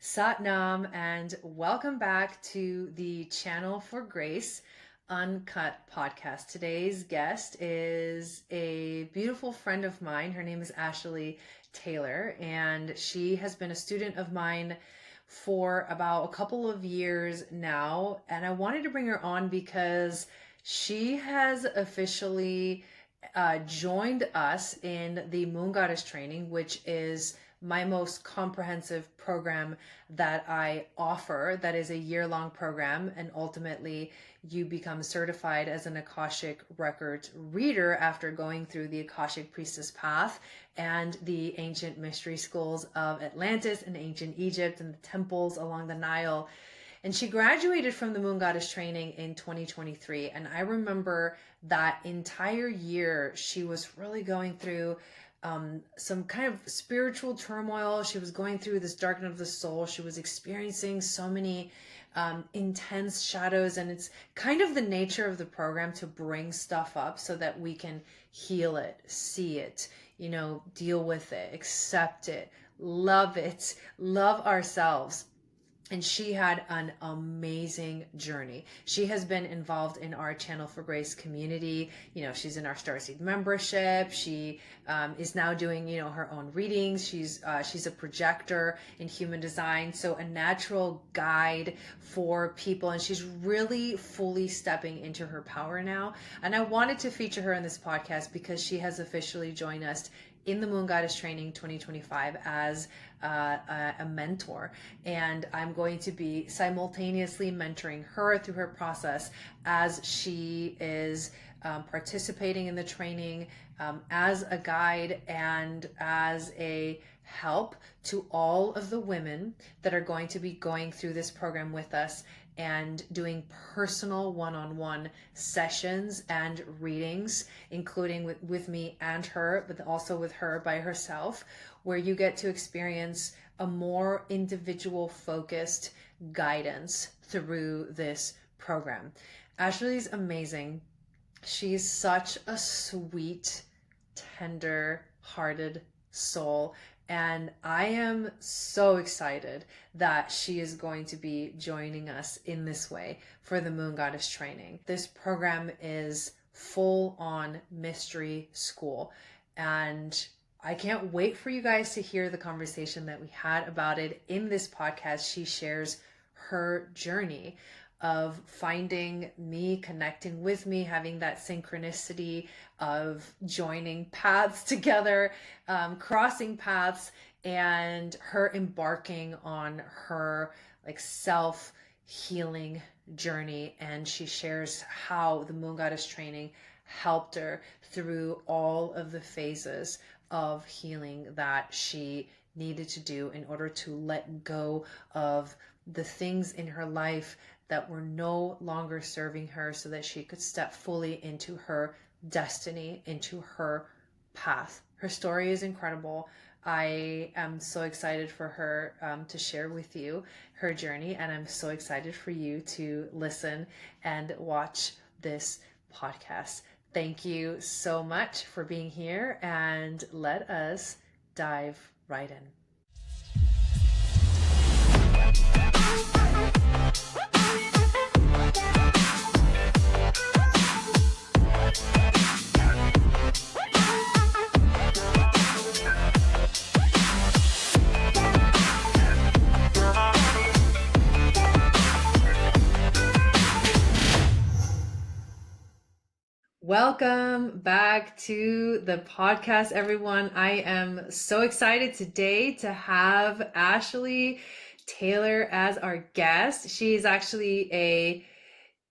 Satnam, and welcome back to the Channel for Grace Uncut podcast. Today's guest is a beautiful friend of mine. Her name is Ashely Taylor, and she has been a student of mine for about a couple of years now. And I wanted to bring her on because she has officially joined us in the Moon Goddess training, which is my most comprehensive program that I offer. That is a year-long program, and ultimately you become certified as an Akashic records reader after going through the Akashic priestess path and the ancient mystery schools of Atlantis and ancient Egypt and the temples along the Nile. And she graduated from the Moon Goddess training in 2023. And I remember that entire year she was really going through some kind of spiritual turmoil. She was going through this dark night of the soul. She was experiencing so many intense shadows, and it's kind of the nature of the program to bring stuff up so that we can heal it, see it, deal with it, accept it, love ourselves. And she had an amazing journey. She has been involved in our Channel for Grace community. She's in our Starseed membership. She is now doing, her own readings. She's a projector in human design, so a natural guide for people. And she's really fully stepping into her power now. And I wanted to feature her in this podcast because she has officially joined us in the Moon Goddess Training 2025 as a mentor, and I'm going to be simultaneously mentoring her through her process as she is participating in the training, as a guide and as a help to all of the women that are going to be going through this program with us and doing personal one-on-one sessions and readings, including with me and her, but also with her by herself, where you get to experience a more individual focused guidance through this program. Ashely's amazing. She's such a sweet, tender-hearted soul. And I am so excited that she is going to be joining us in this way for the Moon Goddess training. This program is full on mystery school, and I can't wait for you guys to hear the conversation that we had about it in this podcast. She shares her journey of finding me, connecting with me, having that synchronicity of joining paths together, crossing paths, and her embarking on her self-healing journey. And she shares how the Moon Goddess training helped her through all of the phases of healing that she needed to do in order to let go of the things in her life that were no longer serving her, so that she could step fully into her destiny, into her path. Her story is incredible. I am so excited for her to share with you her journey, and I'm so excited for you to listen and watch this podcast. Thank you so much for being here, and let us dive right in. Welcome back to the podcast, everyone. I am so excited today to have Ashely Taylor as our guest. She's actually a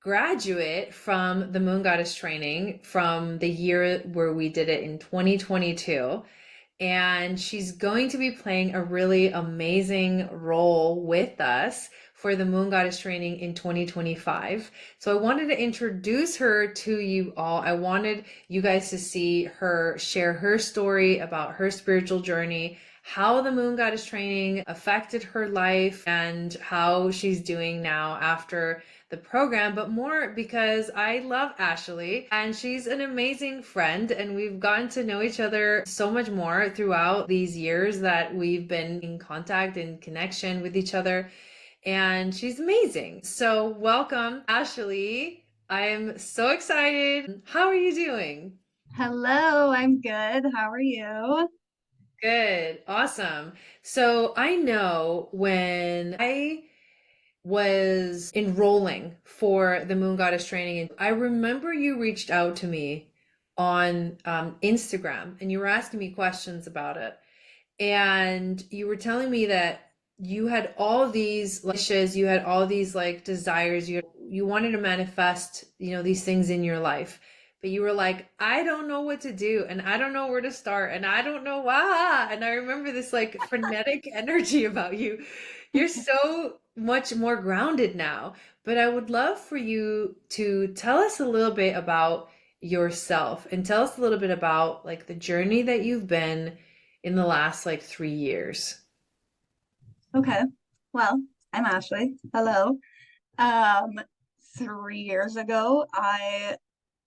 graduate from the Moon Goddess training from the year where we did it in 2022. And she's going to be playing a really amazing role with us for the Moon Goddess training in 2025. So I wanted to introduce her to you all. I wanted you guys to see her share her story about her spiritual journey, how the Moon Goddess training affected her life and how she's doing now after the program, but more because I love Ashely and she's an amazing friend, and we've gotten to know each other so much more throughout these years that we've been in contact and connection with each other. And she's amazing. So, welcome, Ashely. I am so excited. How are you doing? Hello, I'm good. How are you? Good. Awesome. So I know when I was enrolling for the Moon Goddess training, I remember you reached out to me on Instagram and you were asking me questions about it. And you were telling me that you had all these wishes, you had all these like desires, you wanted to manifest, these things in your life. But you were like, I don't know what to do, and I don't know where to start, and I don't know why. And I remember this like frenetic energy about you. You're so much more grounded now. But I would love for you to tell us a little bit about yourself and tell us a little bit about like the journey that you've been in the last like 3 years. Okay. Well, I'm Ashley. Hello. Um, 3 years ago,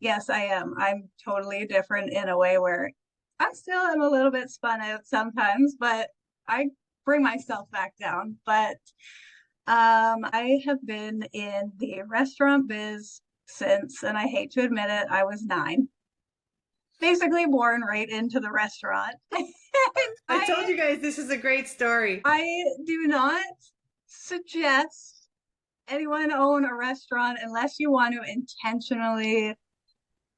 yes, I am. I'm totally different in a way where I still am a little bit spun out sometimes, but I bring myself back down. But I have been in the restaurant biz since, and I hate to admit it, I was 9. Basically born right into the restaurant. And I told I you guys this is a great story. I do not suggest anyone own a restaurant unless you want to intentionally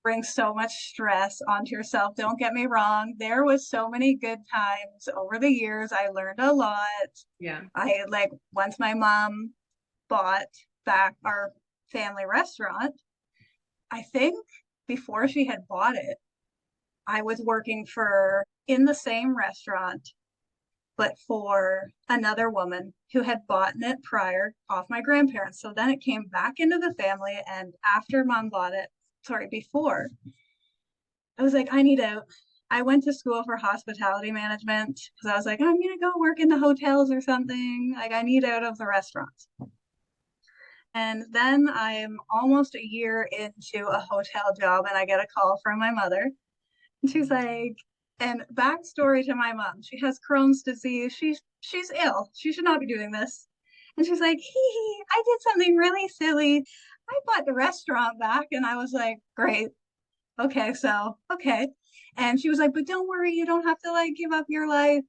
bring so much stress onto yourself. Don't get me wrong. There was so many good times over the years. I learned a lot. Yeah. I like once my mom bought back our family restaurant, I think before she had bought it, I was working for in the same restaurant but for another woman who had bought it prior off my grandparents. So then it came back into the family. And after mom bought it, sorry, before, I was like, I need out. I went to school for hospitality management because I was like, I'm going to go work in the hotels or something. Like, I need out of the restaurants. And then I'm almost a year into a hotel job and I get a call from my mother. And she's like, and backstory to my mom, she has Crohn's disease. She's ill. She should not be doing this. And she's like, hee, I did something really silly. I bought the restaurant back. And I was like, great. Okay, so okay. And she was like, but don't worry, you don't have to like give up your life.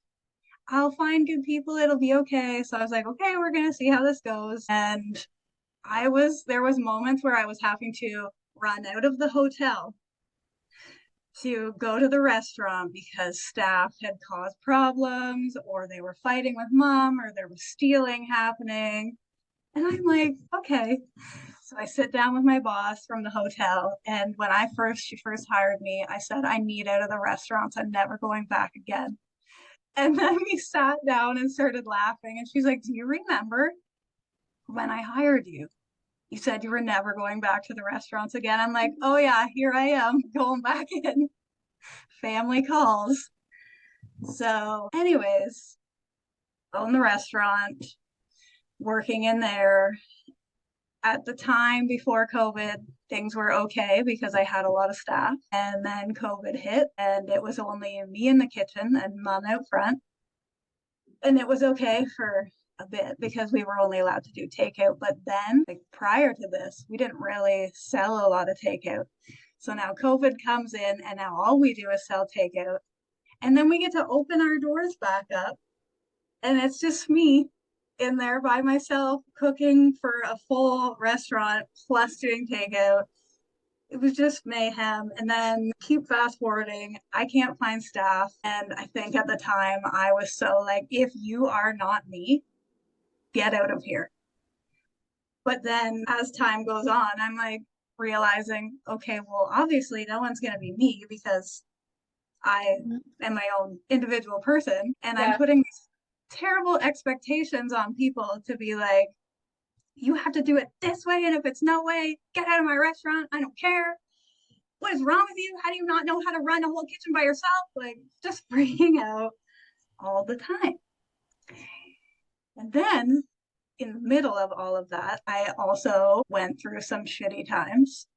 I'll find good people. It'll be okay. So I was like, okay, we're gonna see how this goes. And there was moments where I was having to run out of the hotel to go to the restaurant because staff had caused problems or they were fighting with mom or there was stealing happening. And I'm like, okay. So I sit down with my boss from the hotel. And when she first hired me, I said, I need out of the restaurants. I'm never going back again. And then we sat down and started laughing. And she's like, do you remember when I hired you? You said you were never going back to the restaurants again. I'm like, oh yeah, here I am going back in. Family calls. So, anyways, own the restaurant, working in there. At the time before COVID, things were okay because I had a lot of staff. And then COVID hit, and it was only me in the kitchen and mom out front. And it was okay for a bit because we were only allowed to do takeout. But then, like prior to this, we didn't really sell a lot of takeout. So now COVID comes in, and now all we do is sell takeout. And then we get to open our doors back up and it's just me in there by myself cooking for a full restaurant plus doing takeout. It was just mayhem. And then keep fast forwarding, I can't find staff. And I think at the time I was so like, if you are not me, get out of here. But then as time goes on, I'm like realizing, okay, well, obviously no one's going to be me because I am my own individual person. And I'm Yeah. putting these terrible expectations on people to be like, you have to do it this way. And if it's no way, get out of my restaurant. I don't care. What is wrong with you? How do you not know how to run a whole kitchen by yourself? Like, just bringing out all the time. And then in the middle of all of that, I also went through some shitty times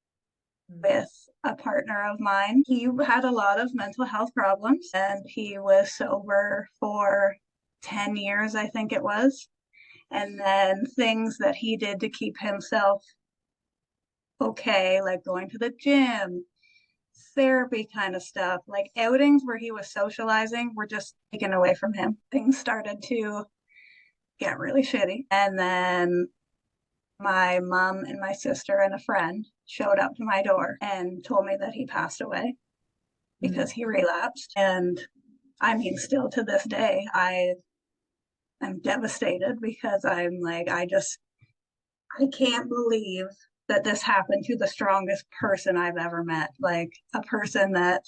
with a partner of mine. He had a lot of mental health problems and he was sober for 10 years, I think it was. And then things that he did to keep himself okay, like going to the gym, therapy kind of stuff, like outings where he was socializing were just taken away from him. Things started to get really shitty. And then my mom and my sister and a friend showed up to my door and told me that he passed away because he relapsed. And I mean, still to this day, I am devastated because I'm like, I can't believe that this happened to the strongest person I've ever met. Like a person that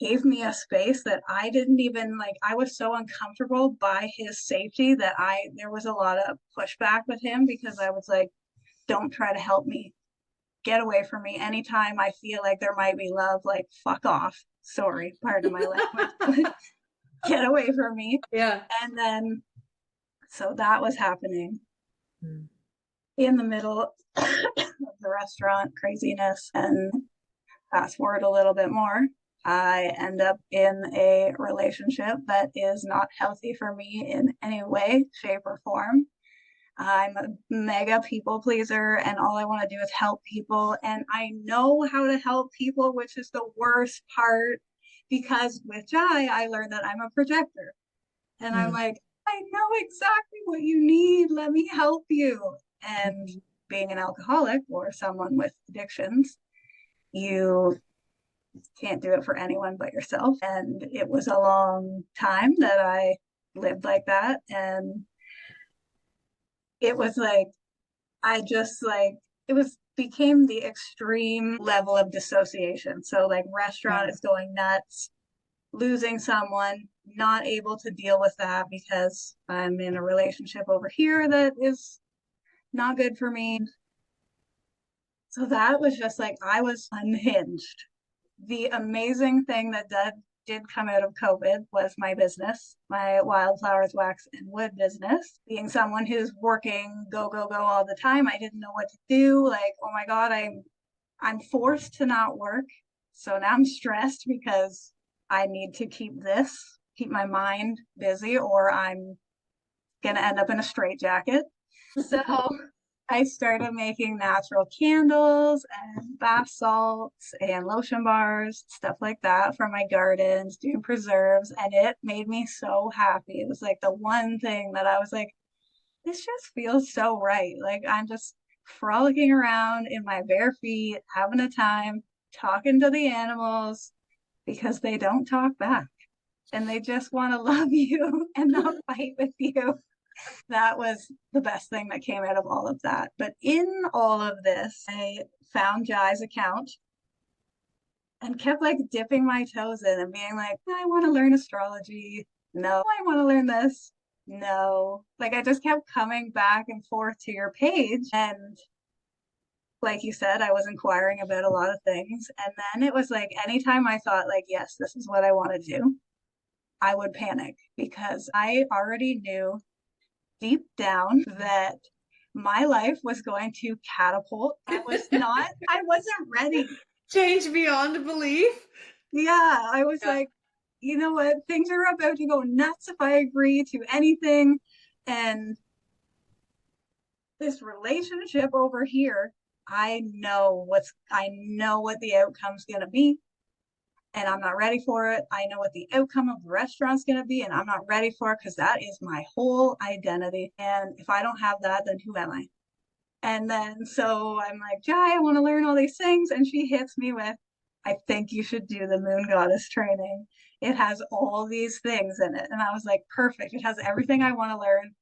gave me a space that I didn't even like. I was so uncomfortable by his safety that there was a lot of pushback with him because I was like, don't try to help me. Get away from me. Anytime I feel like there might be love, like fuck off. Sorry, pardon my language, but get away from me. Yeah. And then, so that was happening Mm. in the middle of the restaurant craziness. And fast forward a little bit more, I end up in a relationship that is not healthy for me in any way, shape, or form. I'm a mega people pleaser and all I want to do is help people. And I know how to help people, which is the worst part because with Jai, I learned that I'm a projector. And I'm Mm. like, I know exactly what you need. Let me help you. And being an alcoholic or someone with addictions, you can't do it for anyone but yourself. And it was a long time that I lived like that. And it was like, I just like it was became the extreme level of dissociation. So like restaurant Yeah. is going nuts, losing someone, not able to deal with that because I'm in a relationship over here that is not good for me. So that was just like I was unhinged. The amazing thing that did come out of COVID was my business, my wildflowers, wax, and wood business. Being someone who's working go, go, go all the time, I didn't know what to do. Like, oh my God, I'm forced to not work. So now I'm stressed because I need to keep my mind busy, or I'm gonna end up in a straitjacket. So I started making natural candles and bath salts and lotion bars, stuff like that from my gardens, doing preserves, and it made me so happy. It was like the one thing that I was like, this just feels so right. Like I'm just frolicking around in my bare feet, having a time, talking to the animals because they don't talk back and they just want to love you and not fight with you. That was the best thing that came out of all of that. But in all of this, I found Jai's account and kept like dipping my toes in and being like, I want to learn astrology. No, I want to learn this. No. Like I just kept coming back and forth to your page. And like you said, I was inquiring about a lot of things. And then it was like anytime I thought, like, yes, this is what I want to do, I would panic because I already knew deep down that my life was going to catapult. I wasn't ready. Change beyond belief. Yeah, I was Yeah. like, you know what? Things are about to go nuts if I agree to anything. And this relationship over here, I know what the outcome's gonna be. And I'm not ready for it. I know what the outcome of the restaurant's going to be, and I'm not ready for it because that is my whole identity. And if I don't have that, then who am I? And then so I'm like, Jai, I want to learn all these things. And she hits me with, I think you should do the moon goddess training. It has all these things in it. And I was like, perfect. It has everything I want to learn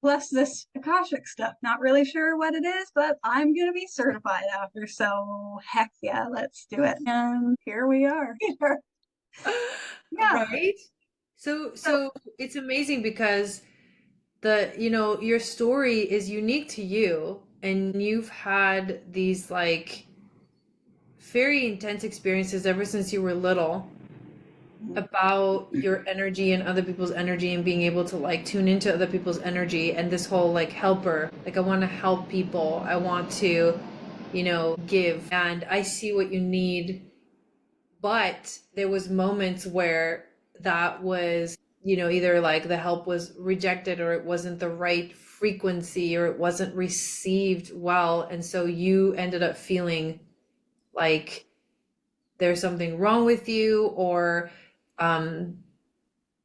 plus this Akashic stuff. Not really sure what it is, but I'm going to be certified after. So heck yeah, let's do it. And here we are. Yeah. Right? So So so it's amazing because your story is unique to you and you've had these like very intense experiences ever since you were little. about your energy and other people's energy and being able to like tune into other people's energy and this whole like helper, like I want to help people, I want to, give, and I see what you need. But there was moments where that was, either like the help was rejected or it wasn't the right frequency or it wasn't received well, and so you ended up feeling like there's something wrong with you, or um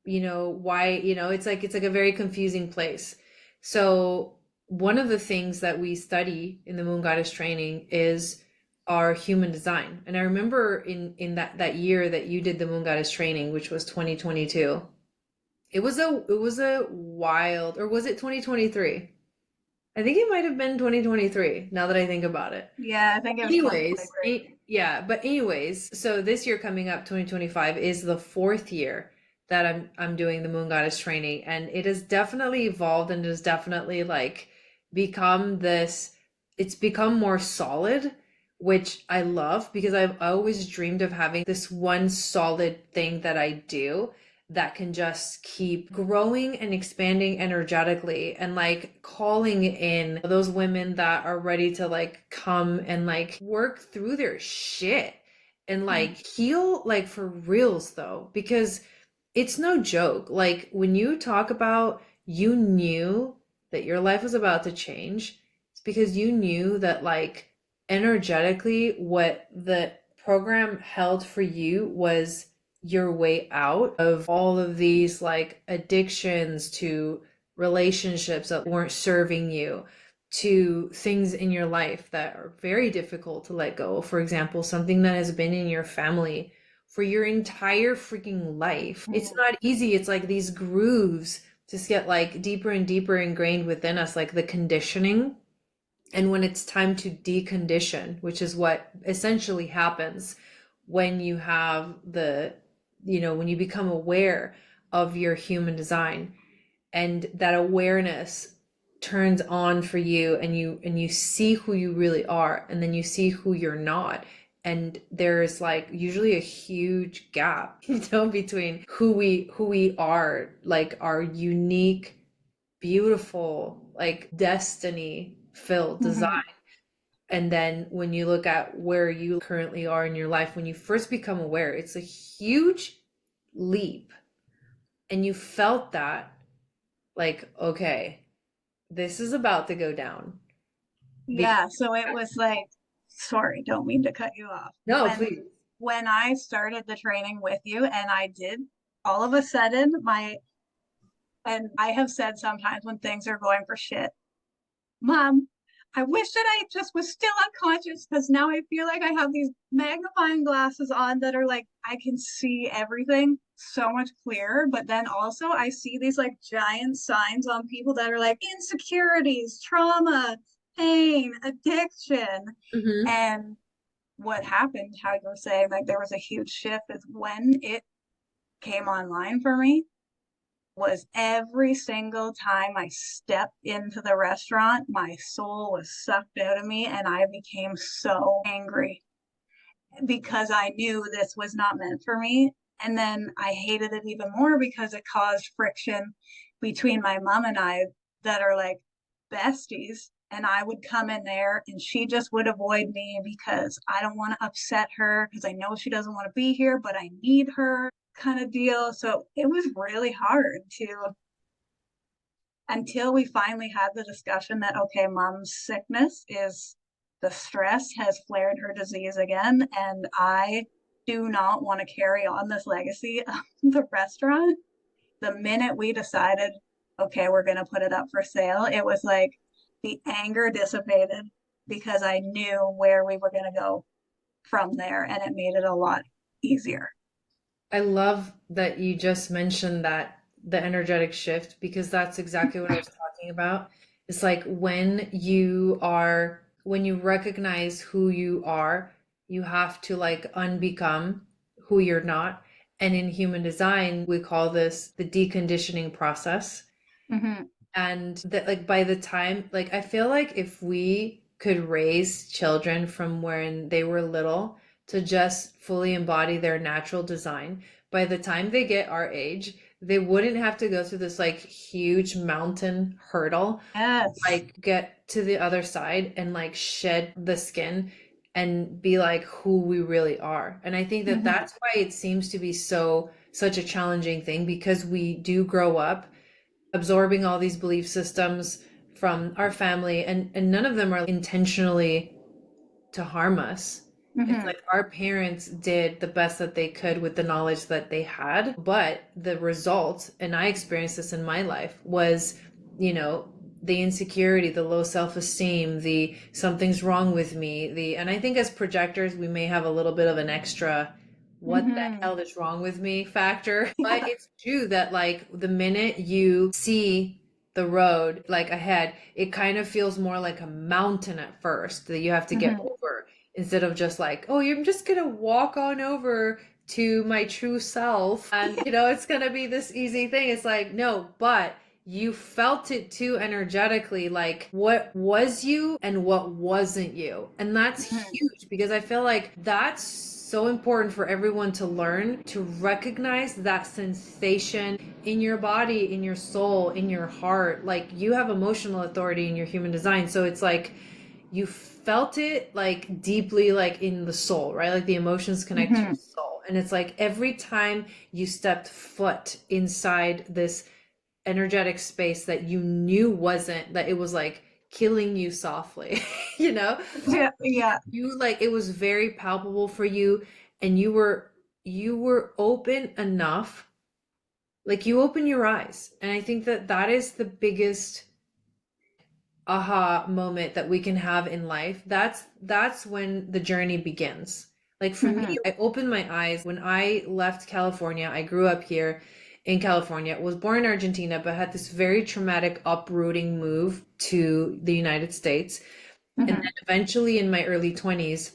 why, it's like a very confusing place. So one of the things that we study in the moon goddess training is our human design. And I remember in that year that you did the moon goddess training, which was 2022, it was a wild, or was it 2023? I think it might have been 2023 now that I think about it. Yeah, I think it was Anyways, 2023. yeah, but anyways, so this year coming up, 2025, is the fourth year that I'm doing the Moon Goddess training, and it has definitely evolved and has definitely like become this, it's become more solid, which I love because I've always dreamed of having this one solid thing that I do that can just keep growing and expanding energetically and like calling in those women that are ready to like come and like work through their shit and Mm-hmm. like heal, like for reals though, because it's no joke. Like when you talk about you knew that your life was about to change, it's because you knew that like energetically what the program held for you was your way out of all of these like addictions, to relationships that weren't serving you, to things in your life that are very difficult to let go. For example, something that has been in your family for your entire freaking life. It's not easy. It's like these grooves just get like deeper and deeper ingrained within us, like the conditioning. And when it's time to decondition, which is what essentially happens when you have when you become aware of your human design, and that awareness turns on for you, and you see who you really are, and then you see who you're not, and there's like usually a huge gap between who we are, like our unique, beautiful, like destiny filled design. Mm-hmm. And then when you look at where you currently are in your life, when you first become aware, it's a huge leap. And you felt that, like, okay, this is about to go down. Because, Yeah, so it was like, sorry, don't mean to cut you off. no, When please. when I started the training with you and I did, all of a sudden my and I have said sometimes when things are going for shit, Mom, I wish that I just was still unconscious because now I feel like I have these magnifying glasses on that are like I can see everything so much clearer. But then also I see these like giant signs on people that are like insecurities, trauma, pain, addiction. Hmm. And what happened, how you were saying, like there was a huge shift is when it came online for me was every single time I stepped into the restaurant, my soul was sucked out of me and I became so angry because I knew this was not meant for me. And then I hated it even more because it caused friction between my mom and I that are like besties. And I would come in there and she just would avoid me because I don't want to upset her because I know she doesn't want to be here, but I need her kind of deal. So it was really hard to until we finally had the discussion that okay, mom's sickness is the stress has flared her disease again, and I do not want to carry on this legacy of the restaurant. The minute we decided, okay, we're going to put it up for sale, it was like the anger dissipated because I knew where we were going to go from there, and it made it a lot easier. I love that you just mentioned that, the energetic shift, because that's exactly what I was talking about. It's like when you recognize who you are, you have to like unbecome who you're not. And in human design, we call this the deconditioning process. Mm-hmm. And that like by the time, like I feel like if we could raise children from when they were little to just fully embody their natural design, by the time they get our age, they wouldn't have to go through this like huge mountain hurdle, Yes. like get to the other side and like shed the skin and be like who we really are. And I think that Hmm. that's why it seems to be such a challenging thing, because we do grow up absorbing all these belief systems from our family, and none of them are intentionally to harm us. It's Hmm. like our parents did the best that they could with the knowledge that they had, but the result, and I experienced this in my life, was, you know, the insecurity, the low self-esteem, the something's wrong with me, the and I think as projectors we may have a little bit of an extra what the Hmm. hell is wrong with me factor. But Yeah. it's true that like the minute you see the road like ahead, it kind of feels more like a mountain at first that you have to get Hmm. over, instead of just like, oh, you're just gonna walk on over to my true self and it's gonna be this easy thing. It's like, no, but you felt it too energetically, like what was you and what wasn't you. And that's Hmm. huge, because I feel like that's so important for everyone to learn to recognize that sensation in your body, in your soul, in your heart. Like you have emotional authority in your human design. So it's like you felt it like deeply, like in the soul, right? Like the emotions connect to your Hmm. soul. And it's like every time you stepped foot inside this energetic space that you knew wasn't, that it was like killing you softly, you know? Yeah. Yeah. You like it was very palpable for you, and you were open enough, like you open your eyes. And I think that that is the biggest aha moment that we can have in life. That's when the journey begins. Like for me, Hmm. I opened my eyes when I left California. I grew up here in California, was born in Argentina, but had this very traumatic uprooting move to the United States. And then Hmm. eventually in my early 20s,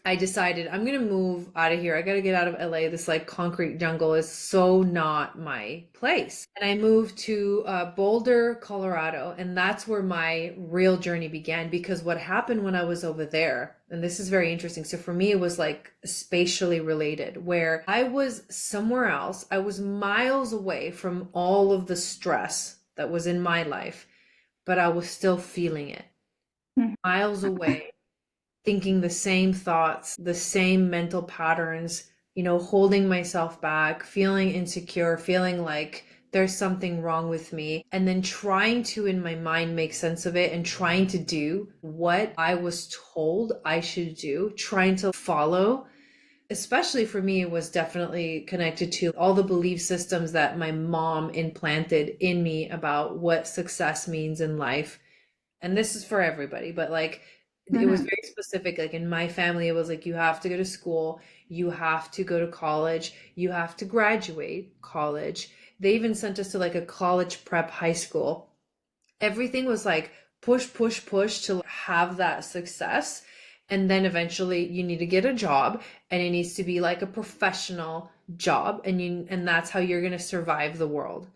I decided I'm gonna move out of here. I gotta get out of LA. This like concrete jungle is so not my place. And I moved to Boulder, Colorado, and that's where my real journey began. Because what happened when I was over there, and this is very interesting. So for me, it was like spatially related, where I was somewhere else. I was miles away from all of the stress that was in my life, but I was still feeling it. Hmm. Miles away, thinking the same thoughts, the same mental patterns, holding myself back, feeling insecure, feeling like there's something wrong with me, and then trying to, in my mind, make sense of it and trying to do what I was told I should do, trying to follow. Especially for me, it was definitely connected to all the belief systems that my mom implanted in me about what success means in life. And this is for everybody, but like it was Hmm. very specific. Like in my family, it was like you have to go to school, you have to go to college, you have to graduate college. They even sent us to like a college prep high school. Everything was like push, push, push to have that success. And then eventually you need to get a job, and it needs to be like a professional job, and that's how you're going to survive the world.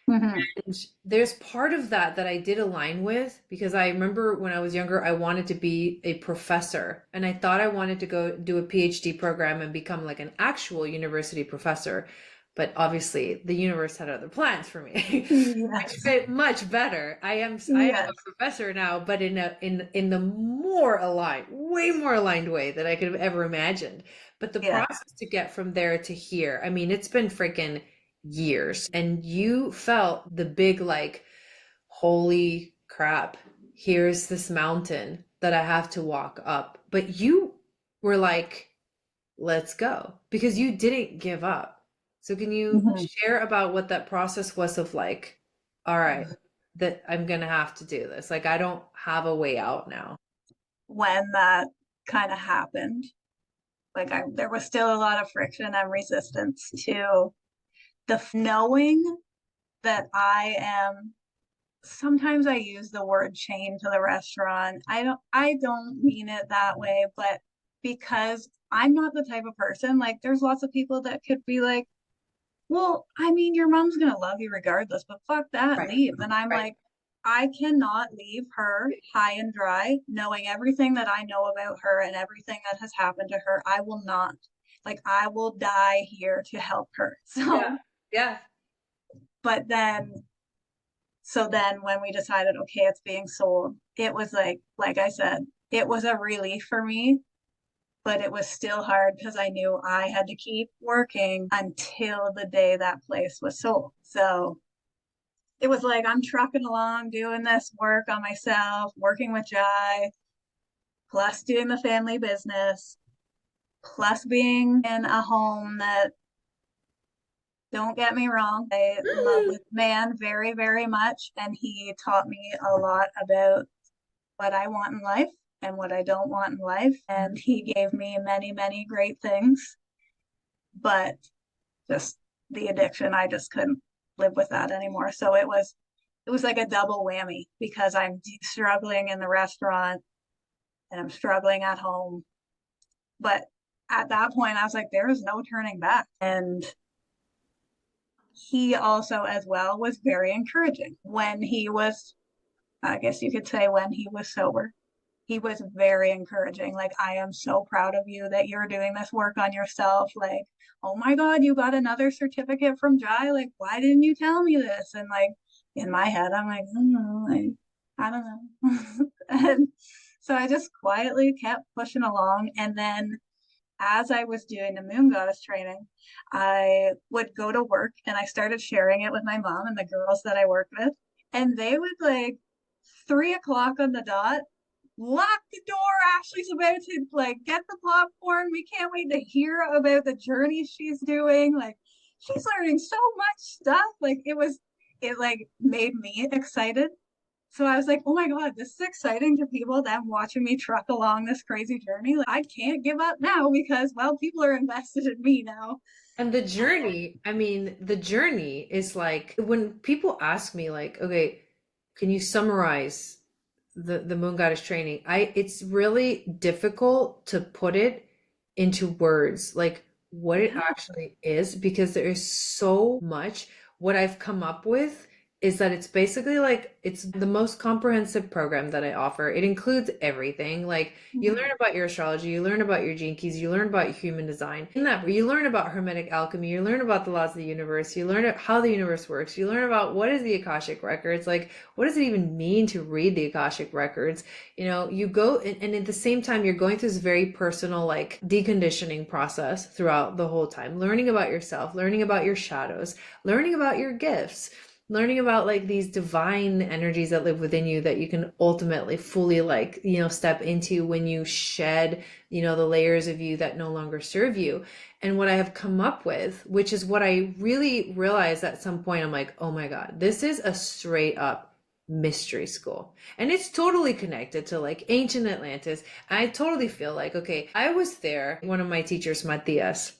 Hmm. And there's part of that that I did align with, because I remember when I was younger, I wanted to be a professor, and I thought I wanted to go do a PhD program and become like an actual university professor. But obviously, the universe had other plans for me, which Yes. fit much better. I am Yes. a professor now, but in the more aligned, way more aligned way that I could have ever imagined. But the Yeah. process to get from there to here, I mean, it's been freaking years. And you felt the big, like, holy crap, here's this mountain that I have to walk up. But you were like, let's go, because you didn't give up. So can you Hmm. share about what that process was of like, all right, that I'm gonna have to do this. Like I don't have a way out now. When that kind of happened, there was still a lot of friction and resistance to the knowing that I am. Sometimes I use the word chain to the restaurant. I don't mean it that way, but because I'm not the type of person, like there's lots of people that could be like, well, I mean, your mom's gonna love you regardless, but fuck that, Right, leave. And I'm right. like, I cannot leave her high and dry, knowing everything that I know about her and everything that has happened to her. I will not. Like, I will die here to help her. Yeah. So, Yeah. but then, so then when we decided, okay, it's being sold, it was like I said, it was a relief for me, but it was still hard because I knew I had to keep working until the day that place was sold. So it was like I'm trucking along doing this work on myself, working with Jai, plus doing the family business, plus being in a home that, don't get me wrong, I love this man very, very much. And he taught me a lot about what I want in life and what I don't want in life. And he gave me many, many great things. But just the addiction, I just couldn't live with that anymore. So it was like a double whammy because I'm struggling in the restaurant and I'm struggling at home. But at that point, I was like, there is no turning back. And he also, as well, was very encouraging when he was, I guess you could say, when he was sober. He was very encouraging. Like, I am so proud of you that you're doing this work on yourself. Like, oh my God, you got another certificate from Jai. Like, why didn't you tell me this? And like, in my head, I'm like, I don't know. And so I just quietly kept pushing along. And then as I was doing the moon goddess training, I would go to work and I started sharing it with my mom and the girls that I worked with. And they would, like, 3 o'clock on the dot, lock the door. Ashely's about to, like, get the popcorn. We can't wait to hear about the journey she's doing. Like, she's learning so much stuff. Like, it like made me excited. So I was like, oh my God, this is exciting to people, them watching me truck along this crazy journey. Like, I can't give up now because, well, people are invested in me now. And the journey, I mean, the journey is like when people ask me like, okay, can you summarize the moon goddess training? It's really difficult to put it into words, like what it Yeah. actually is, because there is so much. What I've come up with is that it's basically like it's the most comprehensive program that I offer. It includes everything. Like you learn Mm-hmm. about your astrology, you learn about your gene keys, you learn about human design. In that, you learn about hermetic alchemy, you learn about the laws of the universe, you learn how the universe works, you learn about what is the Akashic records, like what does it even mean to read the Akashic records? You go and at the same time, you're going through this very personal, like deconditioning process throughout the whole time, learning about yourself, learning about your shadows, learning about your gifts, learning about like these divine energies that live within you that you can ultimately fully like step into when you shed the layers of you that no longer serve you. And what I have come up with, which is what I really realized at some point, I'm like, oh my God, this is a straight up mystery school, and it's totally connected to like ancient Atlantis. I totally feel like, okay, I was there. One of my teachers, Matias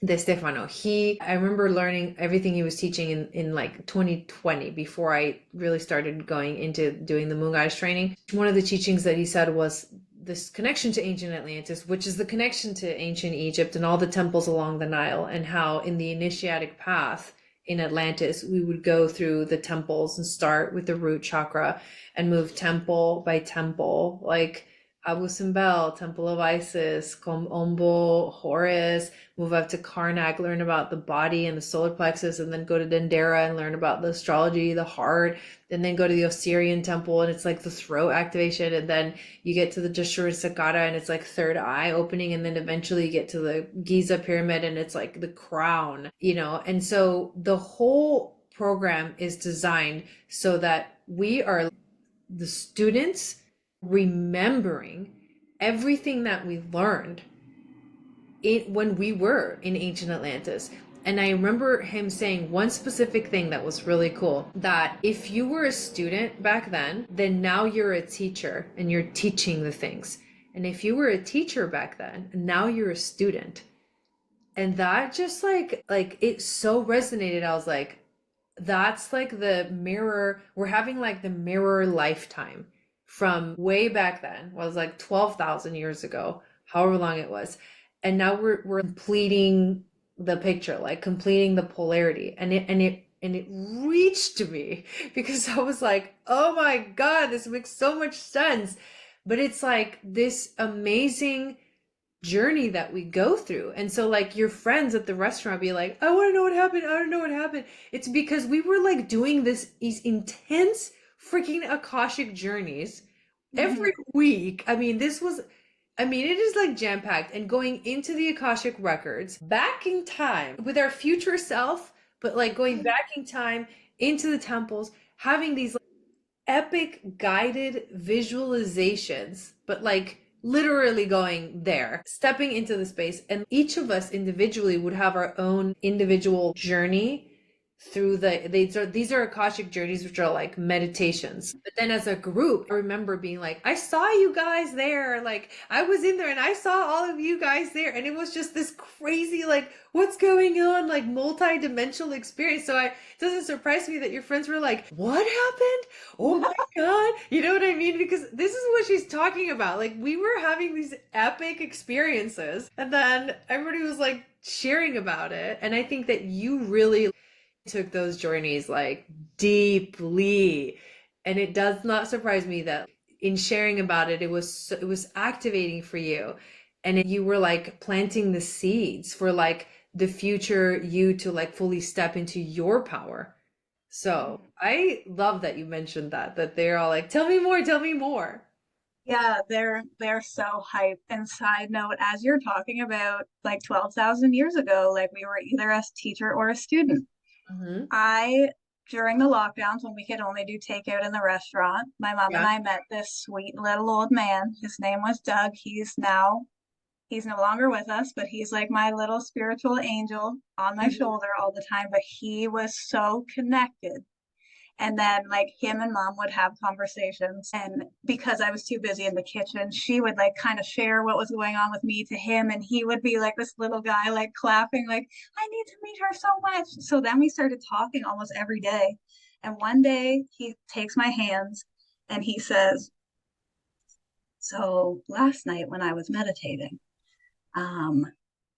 De Stefano, I remember learning everything he was teaching in like 2020 before I really started going into doing the moon goddess training. One of the teachings that he said was this connection to ancient Atlantis, which is the connection to ancient Egypt and all the temples along the Nile, and how in the initiatic path in Atlantis, we would go through the temples and start with the root chakra and move temple by temple, like Abu Simbel, Temple of Isis, Kom Ombo, Horus, move up to Karnak, learn about the body and the solar plexus, and then go to Dendera and learn about the astrology, the heart, and then go to the Osirian temple and it's like the throat activation, and then you get to the Jashur Sakata and it's like third eye opening, and then eventually you get to the Giza pyramid and it's like the crown. And so the whole program is designed so that we are the students remembering everything that we learned when we were in ancient Atlantis. And I remember him saying one specific thing that was really cool, that if you were a student back then now you're a teacher and you're teaching the things. And if you were a teacher back then, now you're a student. And that just like it so resonated. I was like, that's like the mirror. We're having like the mirror lifetime from way back then. Was like 12,000 years ago, however long it was. And now we're completing the picture, like completing the polarity. And it reached me because I was like, oh my God, this makes so much sense. But it's like this amazing journey that we go through. And so like your friends at the restaurant be like, I want to know what happened. I want to know what happened. It's because we were like doing these intense freaking Akashic journeys Mm-hmm. every week. I mean, it is like jam packed and going into the Akashic records back in time with our future self, but like going back in time into the temples, having these epic guided visualizations, but like literally going there, stepping into the space. And each of us individually would have our own individual journey through these are Akashic journeys, which are like meditations. But then as a group, I remember being like, I saw you guys there. Like I was in there and I saw all of you guys there. And it was just this crazy, like, what's going on? Like multi-dimensional experience. So it doesn't surprise me that your friends were like, what happened? Oh my God. You know what I mean? Because this is what she's talking about. Like we were having these epic experiences and then everybody was like sharing about it. And I think that you really took those journeys like deeply. And it does not surprise me that in sharing about it, it was activating for you. And you were like planting the seeds for like the future you to like fully step into your power. So I love that you mentioned that they're all like, tell me more, tell me more. Yeah, they're so hyped. And side note, as you're talking about like 12,000 years ago, like we were either a teacher or a student. Hmm. I During the lockdowns when we could only do takeout in the restaurant, my mom and Yeah. I met this sweet little old man. His name was Doug. He's no longer with us, but he's like my little spiritual angel on my Mhm. shoulder all the time. But he was so connected. And then like him and mom would have conversations. And because I was too busy in the kitchen, she would like kind of share what was going on with me to him. And he would be like this little guy, like clapping, like, I need to meet her so much. So then we started talking almost every day. And one day he takes my hands and he says, so last night when I was meditating, um,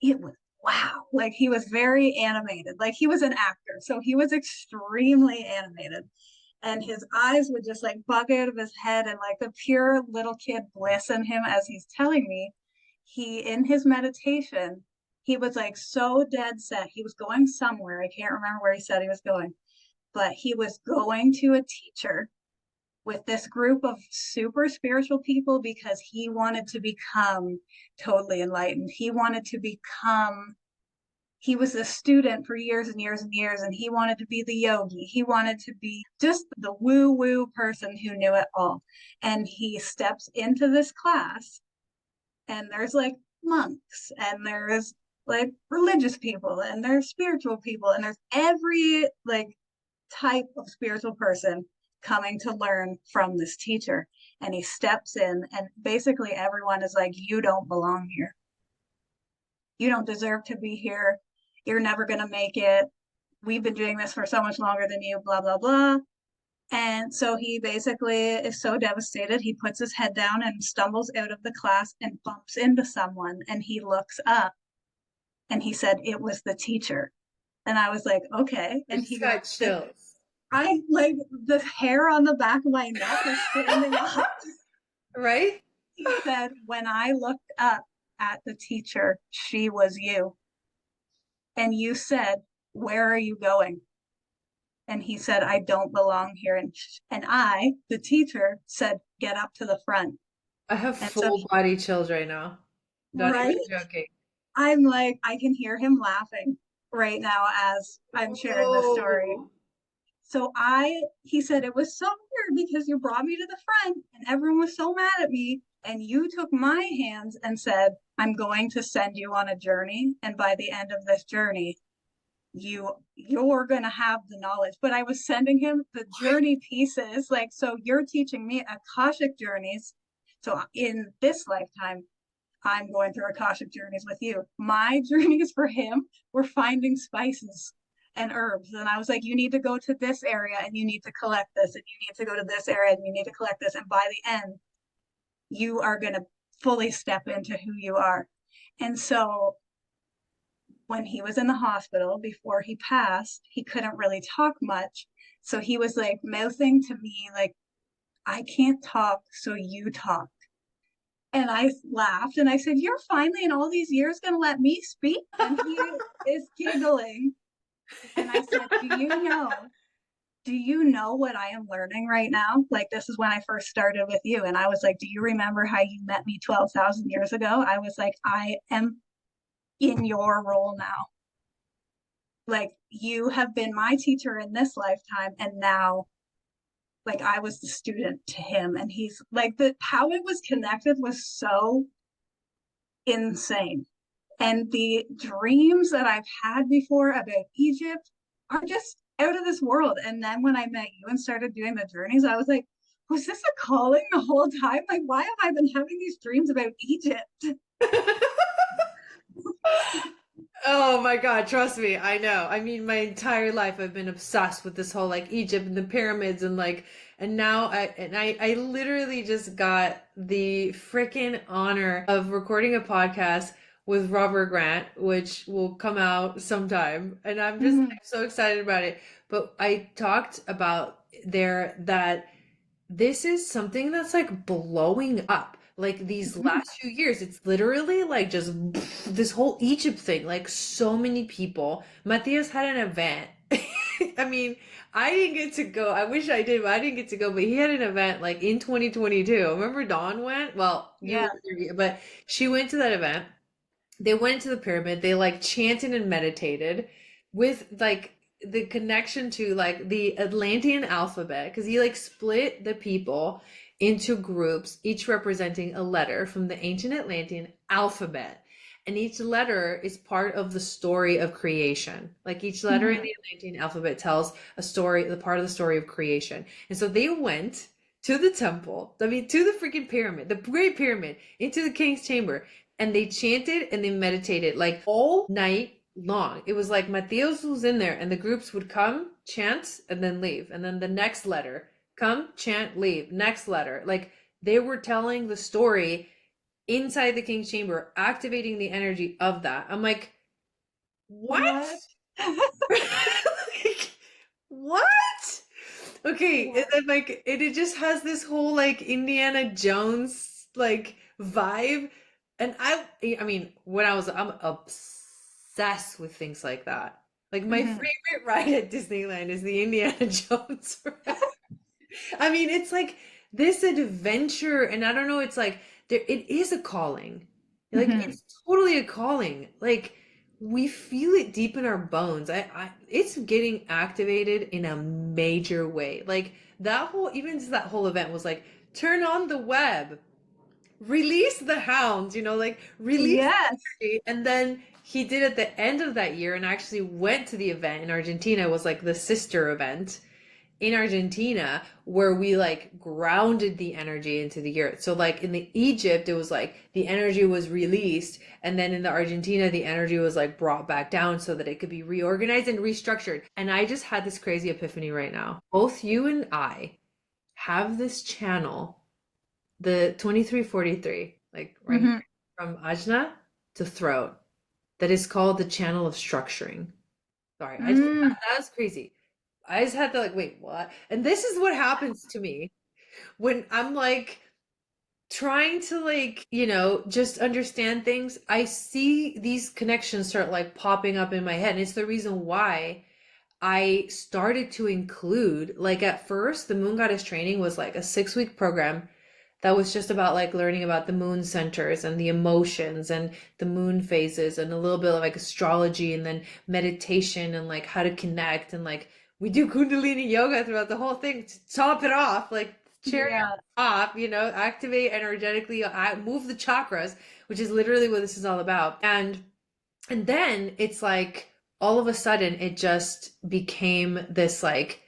it was wow. Like he was very animated. Like he was an actor. So he was extremely animated and his eyes would just like bug out of his head and like the pure little kid bliss in him as he's telling me he in his meditation he was like so dead set he was going somewhere. I can't remember where he said he was going, but he was going to a teacher with this group of super spiritual people because he wanted to become totally enlightened. He wanted to become he was a student for years and years and years, and he wanted to be the yogi. He wanted to be just the woo woo person who knew it all. And he steps into this class, and there's like monks, and there's like religious people, and there's spiritual people, and there's every like type of spiritual person coming to learn from this teacher. And he steps in, and basically everyone is like, you don't belong here. You don't deserve to be here. You're never going to make it. We've been doing this for so much longer than you, blah, blah, blah. And so he basically is so devastated. He puts his head down and stumbles out of the class and bumps into someone. And he looks up and he said, it was the teacher. And I was like, okay. I And just he goes, got chills, I like the hair on the back of my neck is standing up. right? He said, when I looked up at the teacher, she was you. And you said, where are you going? And he said, I don't belong here. And I, the teacher, said, get up to the front. I have And so, full body chills right now. Not even right? joking. I'm like, I can hear him laughing right now as I'm sharing this story. Oh, So he said, it was so weird because you brought me to the front and everyone was so mad at me. And you took my hands and said, I'm going to send you on a journey. And by the end of this journey, you're going to have the knowledge. But I was sending him the journey pieces, like, so you're teaching me Akashic journeys. So in this lifetime I'm going through Akashic journeys with you. My journeys for him were finding spices and herbs, and I was like, you need to go to this area and you need to collect this, and you need to go to this area and you need to collect this, and by the end you are going to fully step into who you are. And so when he was in the hospital before he passed, he couldn't really talk much. So he was like mouthing to me, like, I can't talk, so you talk. And I laughed and I said, "You're finally in all these years going to let me speak?" And he is giggling. And I said, do you know what I am learning right now? Like, this is when I first started with you. And I was like, "Do you remember how you met me 12,000 years ago?" I was like, "I am in your role now. Like, you have been my teacher in this lifetime. And now, like, I was the student to him." And he's like, how it was connected was so insane. And the dreams that I've had before about Egypt are just out of this world. And then when I met you and started doing the journeys, I was like, was this a calling the whole time? Like, why have I been having these dreams about Egypt? Oh my God, trust me, I know. I mean, my entire life I've been obsessed with this whole like Egypt and the pyramids and like and now I literally just got the freaking honor of recording a podcast with Robert Grant, which will come out sometime. And I'm just Mm-hmm. like so excited about it. But I talked about there that this is something that's like blowing up. Like these Mm-hmm. last few years, it's literally like just this whole Egypt thing. Like so many people. Matthias had an event. I mean, I didn't get to go. I wish I did, but I didn't get to go. But he had an event like in 2022. Remember Dawn went? Well, you Yeah. were there, but she went to that event. They went to the pyramid, they like chanted and meditated with like the connection to like the Atlantean alphabet because he like split the people into groups, each representing a letter from the ancient Atlantean alphabet. And each letter is part of the story of creation. Like each letter in Mm-hmm. the Atlantean alphabet tells a story, the part of the story of creation. And so they went to the temple, I mean, to the freaking pyramid, the Great Pyramid, into the king's chamber, and they chanted and they meditated like all night long. It was like Matheus was in there and the groups would come, chant, and then leave. And then the next letter, come, chant, leave. Next letter. Like they were telling the story inside the king's chamber, activating the energy of that. I'm like, what? What? Like, what? Okay, and What? then like it just has this whole like Indiana Jones like vibe. And I mean, when I'm obsessed with things like that. Like my Mm-hmm. favorite ride at Disneyland is the Indiana Jones ride. I mean, it's like this adventure, and I don't know, it's like there it is a calling. Like Mm-hmm. it's totally a calling. Like we feel it deep in our bones. I it's getting activated in a major way. Like that whole even just that whole event was like turn on the web, release the hounds, like release Yes. the energy. And then he did at the end of that year and actually went to the event in Argentina. It was like the sister event in Argentina where we like grounded the energy into the earth. So like in the Egypt, it was like the energy was released, and then in the Argentina, the energy was like brought back down so that it could be reorganized and restructured. And I just had this crazy epiphany right now. Both you and I have this channel, the 2343, like right here Mm-hmm. from ajna to throat, that is called the channel of structuring. Sorry, Mm. that was crazy. I just had to like, wait, what? And this is what happens to me when I'm like trying to like, just understand things. I see these connections start like popping up in my head. And it's the reason why I started to include, like at first, the Moon Goddess training was like a 6-week program that was just about like learning about the moon centers and the emotions and the moon phases and a little bit of like astrology and then meditation and like how to connect and like we do kundalini yoga throughout the whole thing to top it off, like cherry Yeah. on top, activate energetically, move the chakras, which is literally what this is all about. And then it's like all of a sudden it just became this like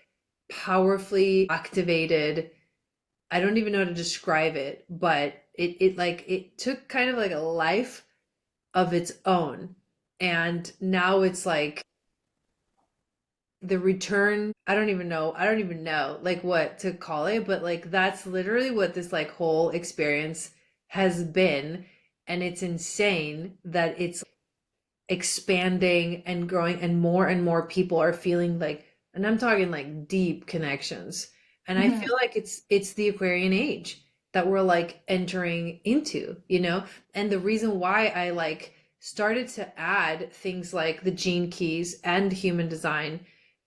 powerfully activated. I don't even know how to describe it, but it like it took kind of like a life of its own. And now it's like the return, I don't even know like what to call it, but like that's literally what this like whole experience has been. And it's insane that it's expanding and growing and more people are feeling like, and I'm talking like deep connections. And I Mm-hmm. feel like it's the Aquarian age. that we're like entering into, you know? And the reason why I like started to add things like the gene keys and human design,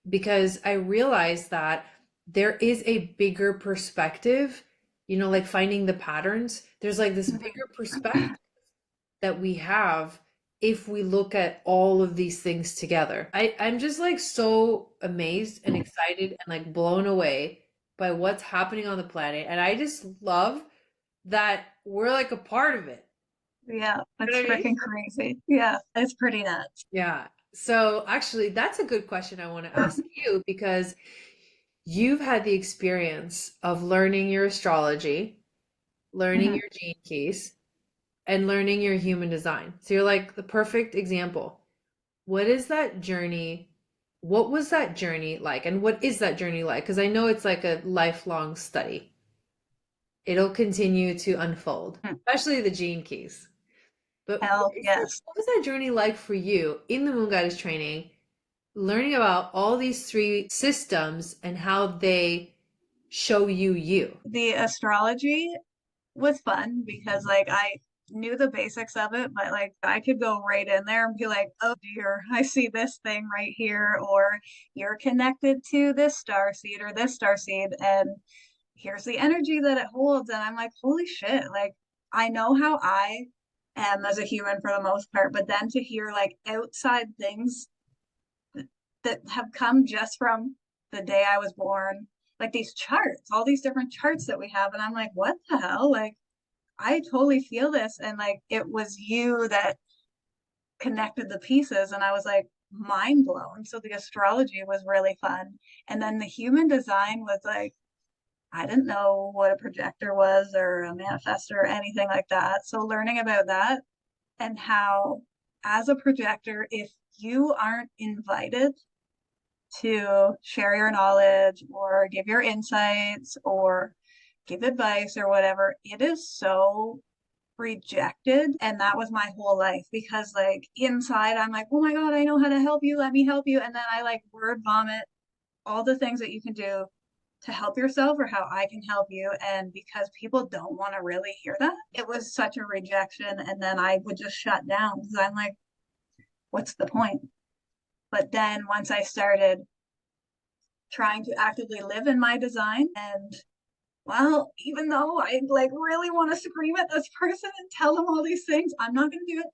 because I realized that there is a bigger perspective, you know, like finding the patterns. There's like this bigger perspective that we have if we look at all of these things together. I'm just like so amazed and excited and like blown away by what's happening on the planet. And I just love that we're like a part of it. Yeah, You know it's what I mean? freaking crazy. Yeah, it's pretty nuts. Yeah. So actually, that's a good question I want to ask you because you've had the experience of learning your astrology, learning Mhm. your gene keys, and learning your human design. So you're like the perfect example. What is that journey? What was that journey like? And what is that journey like? Because I know it's like a lifelong study. It'll continue to unfold, especially the gene keys. But Hell yes. what was that journey like for you in the Moon Goddess training, learning about all these three systems and how they show you you? The astrology was fun because like I knew the basics of it, but like I could go right in there and be like, oh dear, I see this thing right here, or you're connected to this star seed or this star seed, and here's the energy that it holds. And I'm like, holy shit, like I know how I am as a human for the most part, but then to hear like outside things that have come just from the day I was born, like these charts, all these different charts that we have. And I'm like, what the hell? Like, I totally feel this. And like, it was you that connected the pieces. And I was like, mind blown. So the astrology was really fun. And then the human design was like, I didn't know what a projector was or a manifestor or anything like that. So learning about that and how, as a projector, if you aren't invited to share your knowledge or give your insights or give advice or whatever, it is so rejected. And that was my whole life because, like, inside, I'm like, oh my God, I know how to help you. Let me help you. And then I like word vomit all the things that you can do to help yourself or how I can help you. And because people don't want to really hear that, it was such a rejection. And then I would just shut down because I'm like, what's the point? But then once I started trying to actively live in my design. And well, even though I like really want to scream at this person and tell them all these things, I'm not going to do it.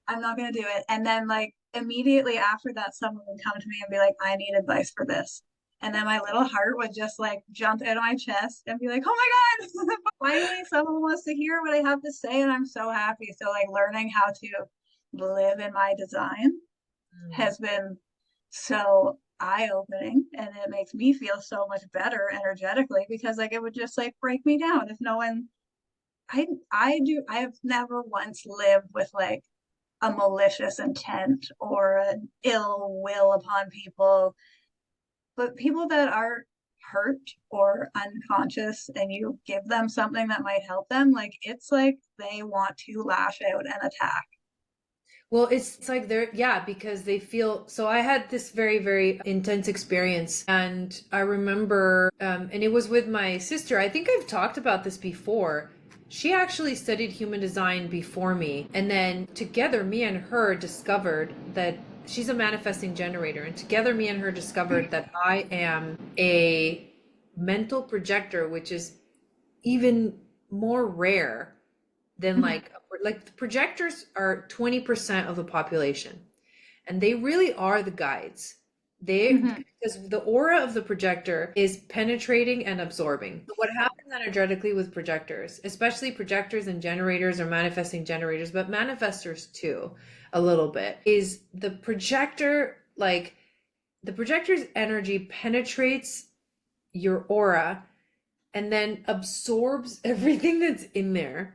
I'm not going to do it. And then, like, immediately after that, someone would come to me and be like, I need advice for this. And then my little heart would just like jump out of my chest and be like, oh my God, finally someone wants to hear what I have to say. And I'm so happy. So, like, learning how to live in my design Mm. has been so eye-opening, and it makes me feel so much better energetically because like it would just like break me down if no one I have never once lived with like a malicious intent or an ill will upon people, but people that are hurt or unconscious and you give them something that might help them, like it's like they want to lash out and attack. Well, it's like they're, yeah, because they feel, so I had this very, very intense experience. And I remember, and it was with my sister. I think I've talked about this before. She actually studied human design before me. And then together, me and her discovered that she's a manifesting generator. And together, me and her discovered that I am a mental projector, which is even more rare than Mhm, like the projectors are 20% of the population, and they really are the guides. They, mhm, because the aura of the projector is penetrating and absorbing. So what happens energetically with projectors, especially projectors and generators or manifesting generators, but manifestors too, a little bit, is the projector, like the projector's energy penetrates your aura and then absorbs everything that's in there,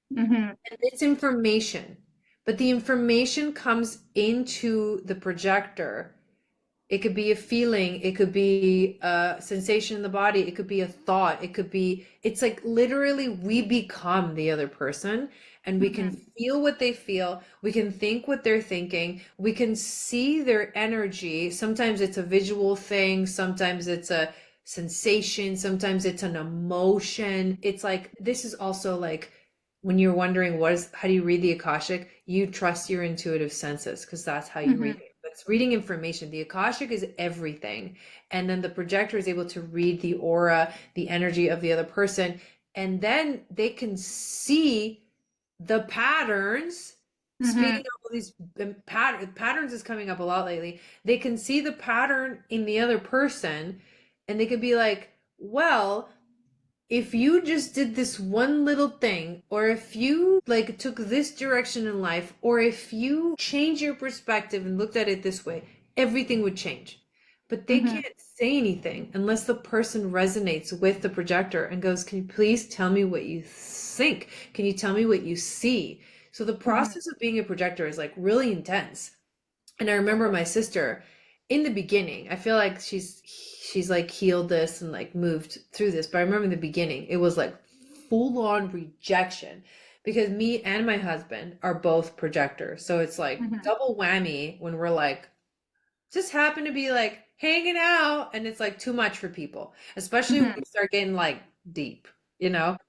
mhm, and it's information, but the information comes into the projector. It could be a feeling, it could be a sensation in the body, it could be a thought, it could be, it's like literally we become the other person and we can mhm, feel what they feel, we can think what they're thinking, we can see their energy. Sometimes it's a visual thing, sometimes it's a sensation, sometimes it's an emotion. It's like, this is also like when you're wondering how do you read the Akashic, you trust your intuitive senses because that's how you read Mm-hmm. it. But it's reading information. The Akashic is everything. And then the projector is able to read the aura, the energy of the other person. And then they can see the patterns. Mm-hmm. Speaking of all these patterns is coming up a lot lately. They can see the pattern in the other person and they could be like, well, if you just did this one little thing, or if you like took this direction in life, or if you change your perspective and looked at it this way, everything would change. But they Mm-hmm. can't say anything unless the person resonates with the projector and goes, can you please tell me what you think? Can you tell me what you see? So the Mm-hmm. process of being a projector is like really intense. And I remember my sister in the beginning, I feel like she's like healed this and like moved through this, but I remember in the beginning, it was like full on rejection because me and my husband are both projectors. So it's like Mm-hmm. double whammy when we're like just happen to be like hanging out and it's like too much for people, especially when Mm-hmm. we start getting like deep,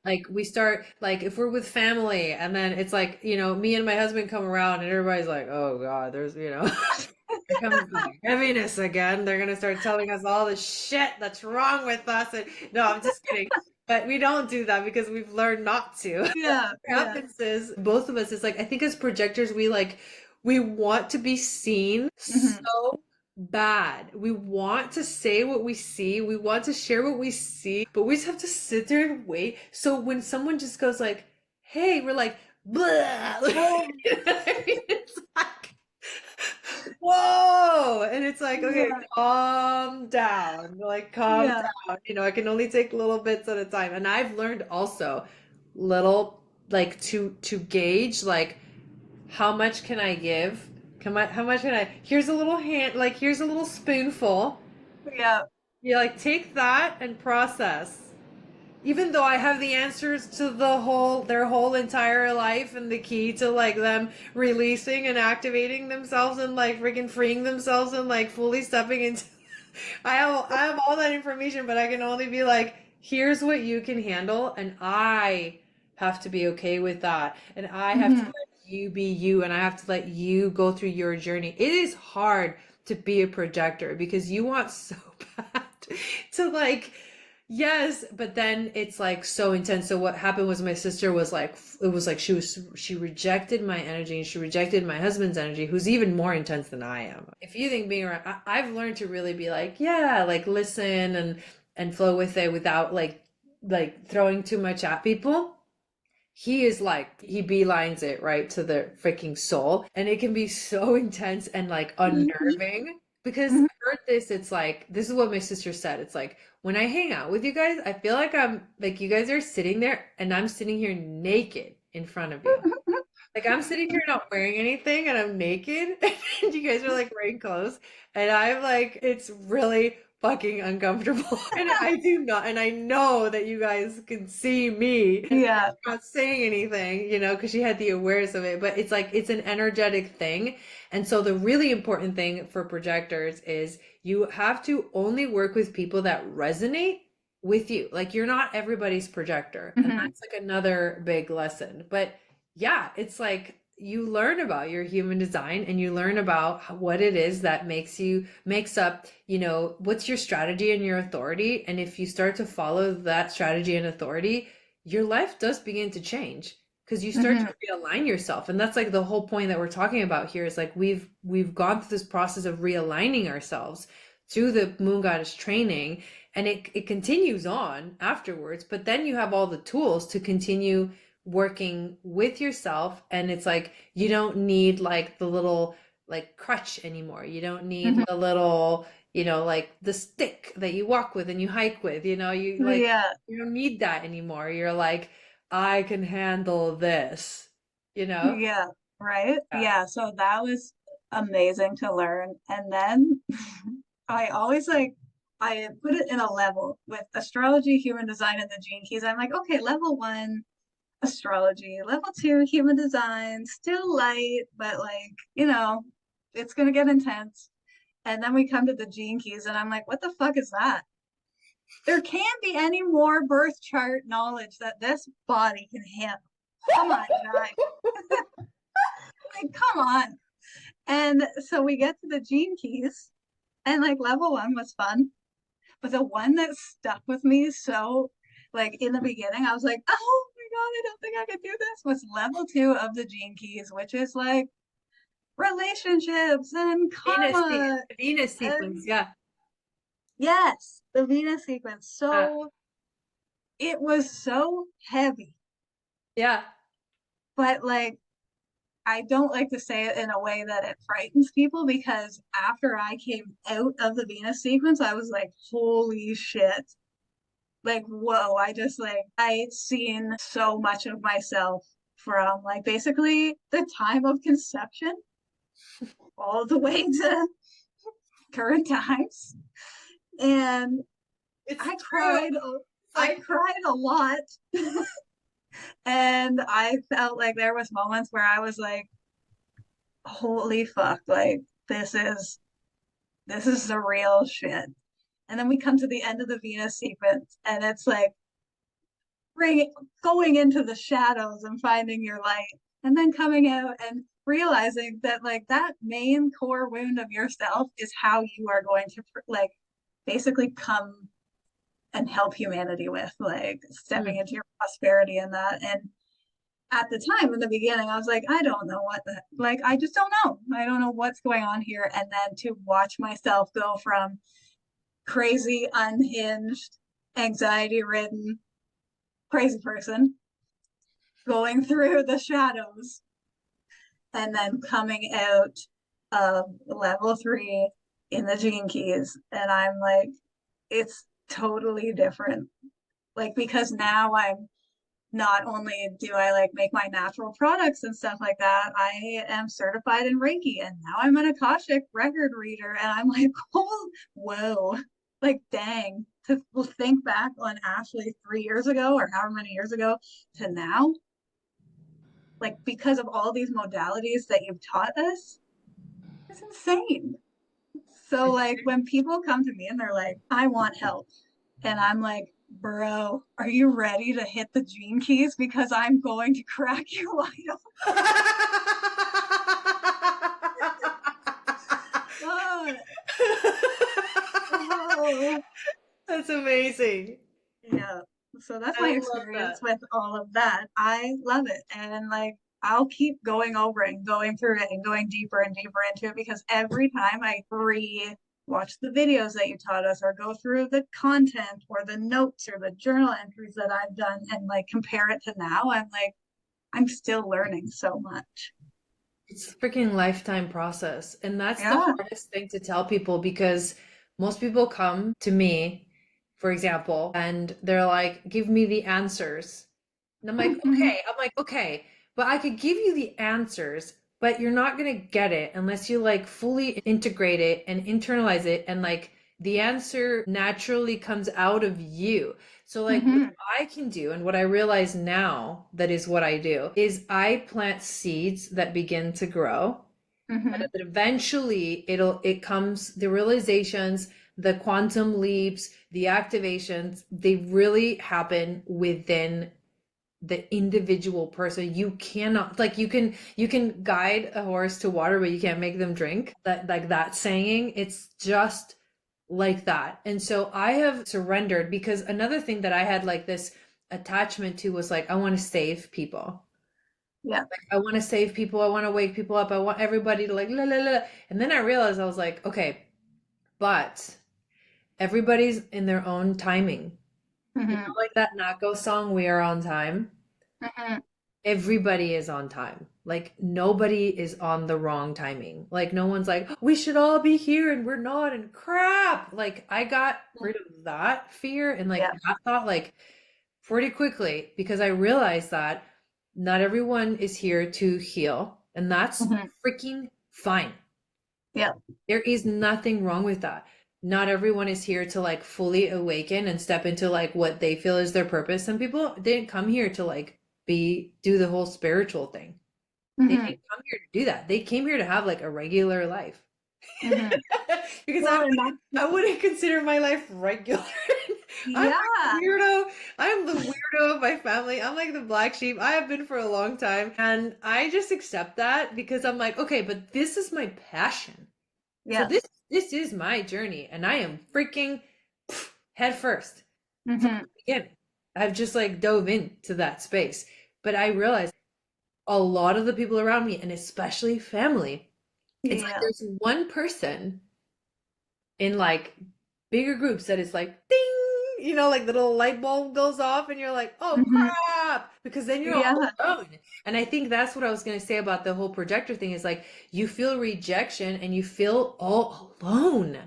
like we start like if we're with family and then it's like, me and my husband come around and everybody's like, oh God, there's, here comes the heaviness again. They're gonna start telling us all the shit that's wrong with us. And no, I'm just kidding. But we don't do that because we've learned not to. What Yeah, yeah. happens is both of us, it's like I think as projectors, we want to be seen Mm-hmm. so bad. We want to say what we see. We want to share what we see, but we just have to sit there and wait. So when someone just goes like, "Hey," we're like, "Blah." Oh, It's like whoa. And it's like, okay, yeah, calm down. Like, calm yeah. down. I can only take little bits at a time. And I've learned also little like to gauge like how much can I give? How much can I? Here's a little hand, like here's a little spoonful. Yeah. You like take that and process. Even though I have the answers to their whole entire life and the key to like them releasing and activating themselves and like freaking freeing themselves and like fully stepping into I have all that information, but I can only be like, here's what you can handle, and I have to be okay with that. And I have to Mm-hmm. let you be you, and I have to let you go through your journey. It is hard to be a projector because you want so bad to like yes, but then it's like so intense. So what happened was my sister was like it was like she rejected my energy and she rejected my husband's energy, who's even more intense than I am. If you think being around, I've learned to really be like, yeah, like listen and flow with it without like throwing too much at people. He is like he beelines it right to the freaking soul, and it can be so intense and like unnerving because Mm-hmm. I heard this. It's like this is what my sister said. It's like when I hang out with you guys, I feel like I'm like you guys are sitting there and I'm sitting here naked in front of you. Like I'm sitting here not wearing anything and I'm naked and you guys are like wearing clothes and I'm like it's really fucking uncomfortable. And I do not and I know that you guys can see me and Yeah. I'm not saying anything, because she had the awareness of it, but it's like it's an energetic thing. And so the really important thing for projectors is you have to only work with people that resonate with you. Like you're not everybody's projector. And Mm-hmm. that's like another big lesson. But yeah, it's like you learn about your human design and you learn about what it is that makes up, what's your strategy and your authority. And if you start to follow that strategy and authority, your life does begin to change because you start Mm-hmm. to realign yourself. And that's like the whole point that we're talking about here is like we've gone through this process of realigning ourselves through the moon goddess training and it continues on afterwards, but then you have all the tools to continue working with yourself, and it's like you don't need like the little like crutch anymore. You don't need Mm-hmm. the little, like the stick that you walk with and you hike with, you like Yeah. you don't need that anymore. You're like, I can handle this, you know? Yeah. Right. Yeah. Yeah. So that was amazing to learn. And then I always I put it in a level with astrology, human design, and the gene keys. I'm like, okay, level one, astrology, level two, human design, still light, but like, it's gonna get intense. And then we come to the gene keys, and I'm like, what the fuck is that? there can't be any more birth chart knowledge that this body can handle. Come on, guys. Like, come on. And so we get to the gene keys, and like level one was fun. But the one that stuck with me, so like in the beginning, I was like, oh my God, I don't think I could do this, was level two of the gene keys, which is like relationships and Venus, karma. Venus And sequence, yeah. yes, the Venus sequence. Uh, So it was so heavy, yeah. but like I don't like to say it in a way that it frightens people, because after I came out of the Venus sequence, I was like, holy shit. Like, whoa, I just like, I'd seen so much of myself from like basically the time of conception all the way to current times. And It's I true. cried, It's I like, cried a lot. And I felt like there was moments where I was like, holy fuck, like this is the real shit. And then we come to the end of the Venus sequence, and it's like bring, going into the shadows and finding your light, and then coming out and realizing that like that main core wound of yourself is how you are going to like basically come and help humanity with like stepping mm. into your prosperity in that. And at the time in the beginning, I was like, I don't know what the like, I just don't know. I don't know what's going on here. And then to watch myself go from crazy, unhinged, anxiety ridden, crazy person going through the shadows and then coming out of level three in the gene keys. And I'm like, it's totally different. Like, because now I'm not only do I like make my natural products and stuff like that, I am certified in Reiki, and now I'm an Akashic record reader. And I'm like, oh, whoa, like, dang, to think back on Ashely 3 years ago or however many years ago to now, like, because of all these modalities that you've taught us, it's insane. So, like, when people come to me and they're like, I want help, and I'm like, bro, are you ready to hit the gene keys? Because I'm going to crack you wide open. Oh, oh. That's amazing. Yeah. So that's my I love experience that. with all of that. I love it. And like, I'll keep going over it and going through it and going deeper and deeper into it, because every time I re watch the videos that you taught us or go through the content or the notes or the journal entries that I've done and like compare it to now, I'm like, I'm still learning so much. It's a freaking lifetime process. And that's the Yeah. hardest thing to tell people because most people come to me, for example, and they're like, give me the answers. And Mm-hmm. I'm like, okay, but I could give you the answers, but you're not gonna get it unless you like fully integrate it and internalize it and like the answer naturally comes out of you. So like what Mm-hmm. I can do and what I realize now that is what I do is I plant seeds that begin to grow. Mm-hmm. But eventually it comes the realizations, the quantum leaps, the activations, they really happen within the individual person. You cannot like you can guide a horse to water but you can't make them drink, that like that saying. It's just like that. And so I have surrendered because another thing that I had like this attachment to was like I want to save people. Yeah. I want to save people, I want to wake people up, I want everybody to like la la la. And then I realized I was like, okay, but everybody's in their own timing. You Mm-hmm. know, like that Nako song, We Are on Time. Mm-hmm. Everybody is on time. Like nobody is on the wrong timing. Like no one's like, we should all be here and we're not and crap. Like I got rid of that fear and like Yeah. that thought like pretty quickly because I realized that not everyone is here to heal, and that's Mm-hmm. freaking fine. Yeah. There is nothing wrong with that. Not everyone is here to like fully awaken and step into like what they feel is their purpose. Some people didn't come here to like do the whole spiritual thing. They Mm-hmm. didn't come here to do that. They came here to have like a regular life. Mm-hmm. Because Well, and that's I wouldn't consider my life regular. I'm like Yeah. the weirdo. I'm the weirdo of my family. I'm like the black sheep. I have been for a long time. And I just accept that because I'm like, okay, but this is my passion. So Yes. this is my journey and I am freaking head first from Mm-hmm. the beginning. I've just like dove into that space. But I realized a lot of the people around me, and especially family, it's like Yeah. there's one person in like bigger groups that is like ding, like the little light bulb goes off and you're like, oh Mm-hmm. crap, because then you're all Yeah. alone. And I think that's what I was going to say about the whole projector thing is like you feel rejection and you feel all alone.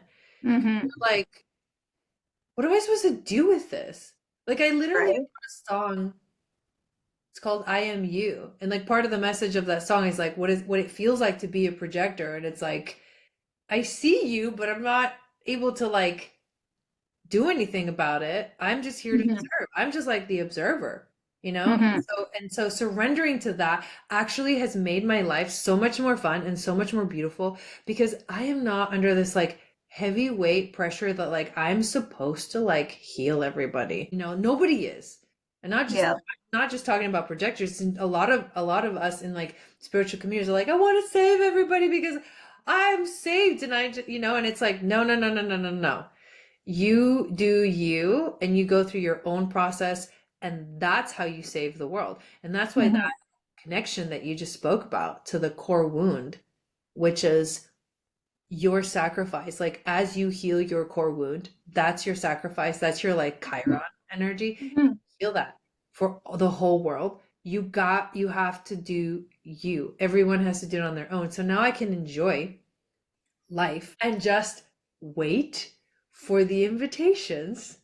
Mm-hmm. You're like, what am I supposed to do with this? Like I literally Right. wrote a song. It's called I Am You. And like part of the message of that song is like what it feels like to be a projector. And it's like I see you, but I'm not able to like do anything about it. I'm just here to Mm-hmm. observe. I'm just like the observer, you know? Mm-hmm. And so surrendering to that actually has made my life so much more fun and so much more beautiful because I am not under this like heavyweight pressure that like I'm supposed to like heal everybody. Nobody is. And Yeah. not just talking about projectors, and a lot of us in like spiritual communities are like, I want to save everybody because I'm saved and and it's like no no no no no no no, you do you and you go through your own process and that's how you save the world. And that's why Mm-hmm. that connection that you just spoke about to the core wound, which is your sacrifice, like as you heal your core wound, that's your sacrifice, that's your like chiron energy. Mm-hmm. Feel that for the whole world. You have to do you. Everyone has to do it on their own. So now I can enjoy life and just wait for the invitations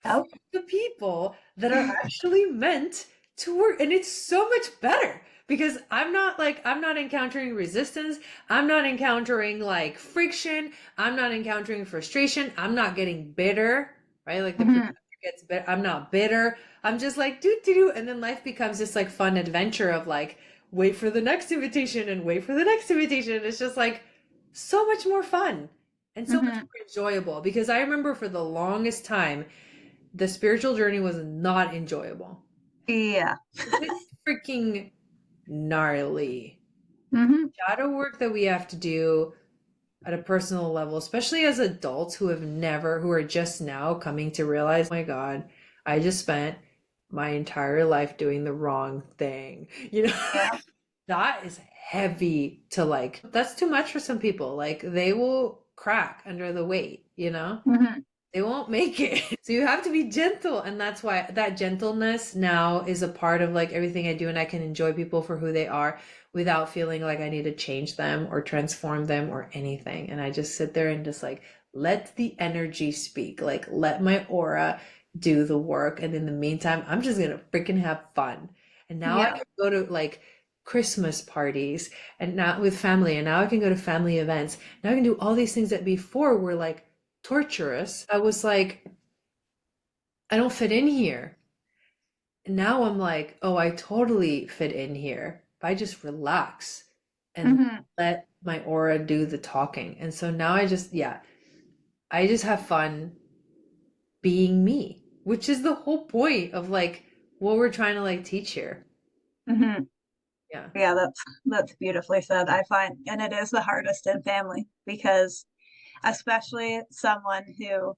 from Yep. the people that are actually meant to work. And it's so much better because I'm not encountering resistance. I'm not encountering like friction. I'm not encountering frustration. I'm not getting bitter, right? Like the Mm-hmm. projector gets bitter. I'm not bitter. I'm just like do do do. And then life becomes this like fun adventure of like, wait for the next invitation and wait for the next invitation. It's just like, so much more fun and so much Mm-hmm. more enjoyable because I remember for the longest time the spiritual journey was not enjoyable. Yeah. It's freaking gnarly. Mm-hmm. Shadow work that we have to do at a personal level, especially as adults who are just now coming to realize, oh my God, I just spent my entire life doing the wrong thing. Yeah. That is heavy to like, that's too much for some people. Like they will crack under the weight. Mm-hmm. They won't make it. So you have to be gentle. And that's why that gentleness now is a part of like everything I do. And I can enjoy people for who they are without feeling like I need to change them or transform them or anything. And I just sit there and just like let the energy speak, like let my aura do the work. And in the meantime, I'm just going to freaking have fun. And now I Yeah. can go to like Christmas parties and now with family. And now I can go to family events. Now I can do all these things that before were like torturous. I was like, I don't fit in here. And now I'm like, oh, I totally fit in here. If I just relax and Mm-hmm. let my aura do the talking. And so now yeah, I just have fun being me, which is the whole point of like what we're trying to like teach here. Mm-hmm. Yeah. Yeah, that's beautifully said. I find, and it is the hardest in family because especially someone who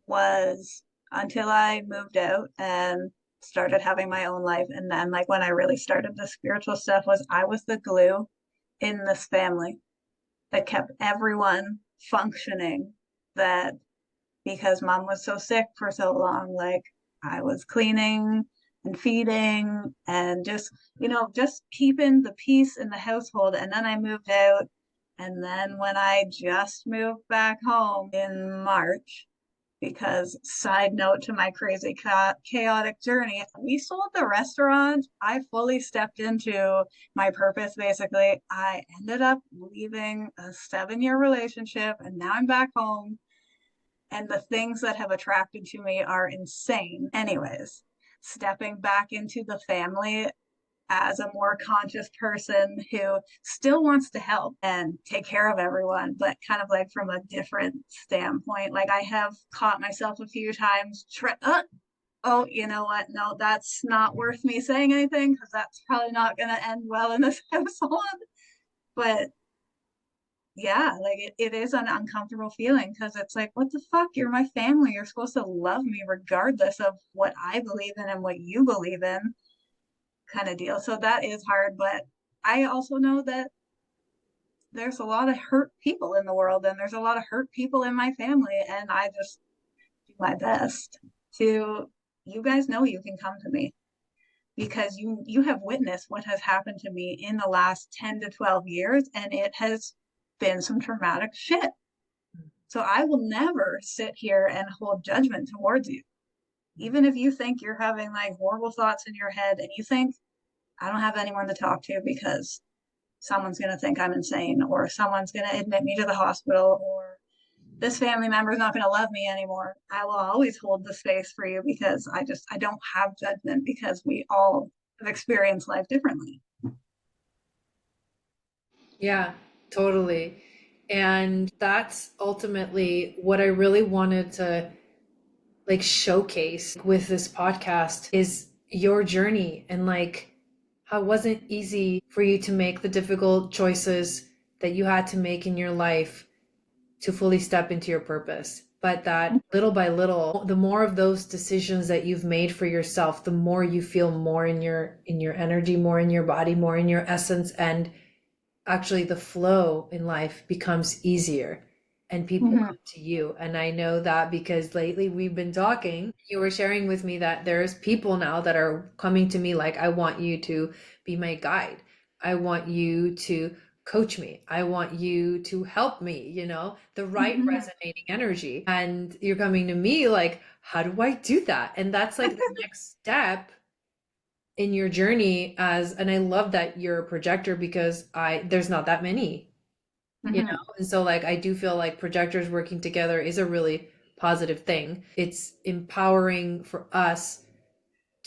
was until I moved out and started having my own life. And then like when I really started the spiritual stuff was I was the glue in this family that kept everyone functioning that because mom was so sick for so long, like I was cleaning and feeding and just keeping the peace in the household. And then I moved out. And then when I just moved back home in March, because side note to my crazy chaotic journey, we sold the restaurant. I fully stepped into my purpose. Basically, I ended up leaving a 7-year relationship and now I'm back home and the things that have attracted to me are insane. Anyways, stepping back into the family, as a more conscious person who still wants to help and take care of everyone, but kind of like from a different standpoint. Like I have caught myself a few times, oh, you know what? No, that's not worth me saying anything because that's probably not going to end well in this household. But yeah, like it is an uncomfortable feeling because it's like, what the fuck? You're my family. You're supposed to love me regardless of what I believe in and what you believe in, kind of deal. So that is hard. But I also know that there's a lot of hurt people in the world and there's a lot of hurt people in my family. And I just do my best to, you guys know you can come to me because you have witnessed what has happened to me in the last 10 to 12 years and it has been some traumatic shit. So I will never sit here and hold judgment towards you. Even if you think you're having like horrible thoughts in your head and you think, I don't have anyone to talk to because someone's going to think I'm insane or someone's going to admit me to the hospital or this family member is not going to love me anymore. I will always hold the space for you because I don't have judgment because we all have experienced life differently. Yeah, totally. And that's ultimately what I really wanted to like showcase with this podcast is your journey and like how it wasn't easy for you to make the difficult choices that you had to make in your life to fully step into your purpose. But that little by little, the more of those decisions that you've made for yourself, the more you feel more in your energy, more in your body, more in your essence, and actually the flow in life becomes easier and people Mm-hmm. come to you. And I know that because lately we've been talking, you were sharing with me that there's people now that are coming to me like, I want you to be my guide. I want you to coach me. I want you to help me, you know, the right Mm-hmm. resonating energy. And you're coming to me like, how do I do that? And that's like the next step in your journey as, and I love that you're a projector because there's not that many, you Mm-hmm. know? And so like I do feel like projectors working together is a really positive thing. It's empowering for us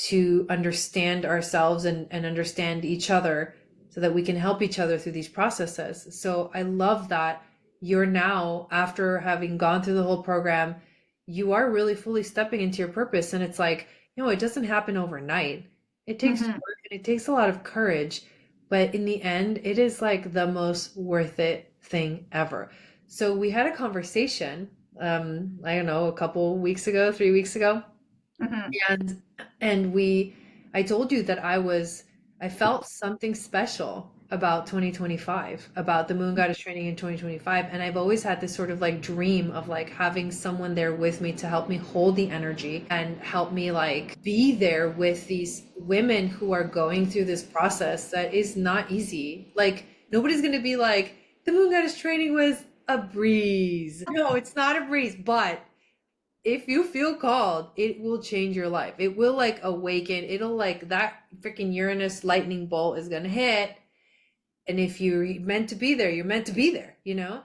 to understand ourselves and understand each other so that we can help each other through these processes. So I love that you're now, after having gone through the whole program, you are really fully stepping into your purpose. And it's like, you know, it doesn't happen overnight. It takes Mm-hmm. work and it takes a lot of courage. But in the end, it is like the most worth it thing ever. So we had a conversation, I don't know, a couple weeks ago, 3 weeks ago, Mm-hmm. and I told you that I felt something special about 2025, about the Moon Goddess training in 2025. And I've always had this sort of like dream of like having someone there with me to help me hold the energy and help me like be there with these women who are going through this process that is not easy. Like nobody's going to be like, the Moon Goddess training was a breeze. No, it's not a breeze, but if you feel called, it will change your life. It will like awaken. It'll like that freaking Uranus lightning bolt is gonna hit. And if you're meant to be there, you're meant to be there, you know?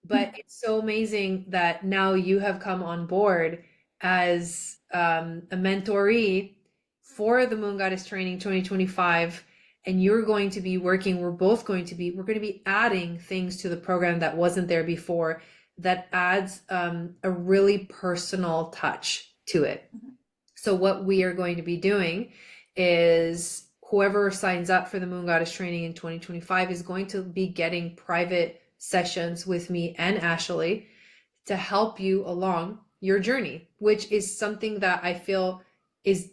But it's so amazing that now you have come on board as a mentoree for the Moon Goddess Training 2025. And you're going to be working, we're going to be adding things to the program that wasn't there before that adds a really personal touch to it. So what we are going to be doing is whoever signs up for the Moon Goddess training in 2025 is going to be getting private sessions with me and Ashely to help you along your journey, which is something that I feel is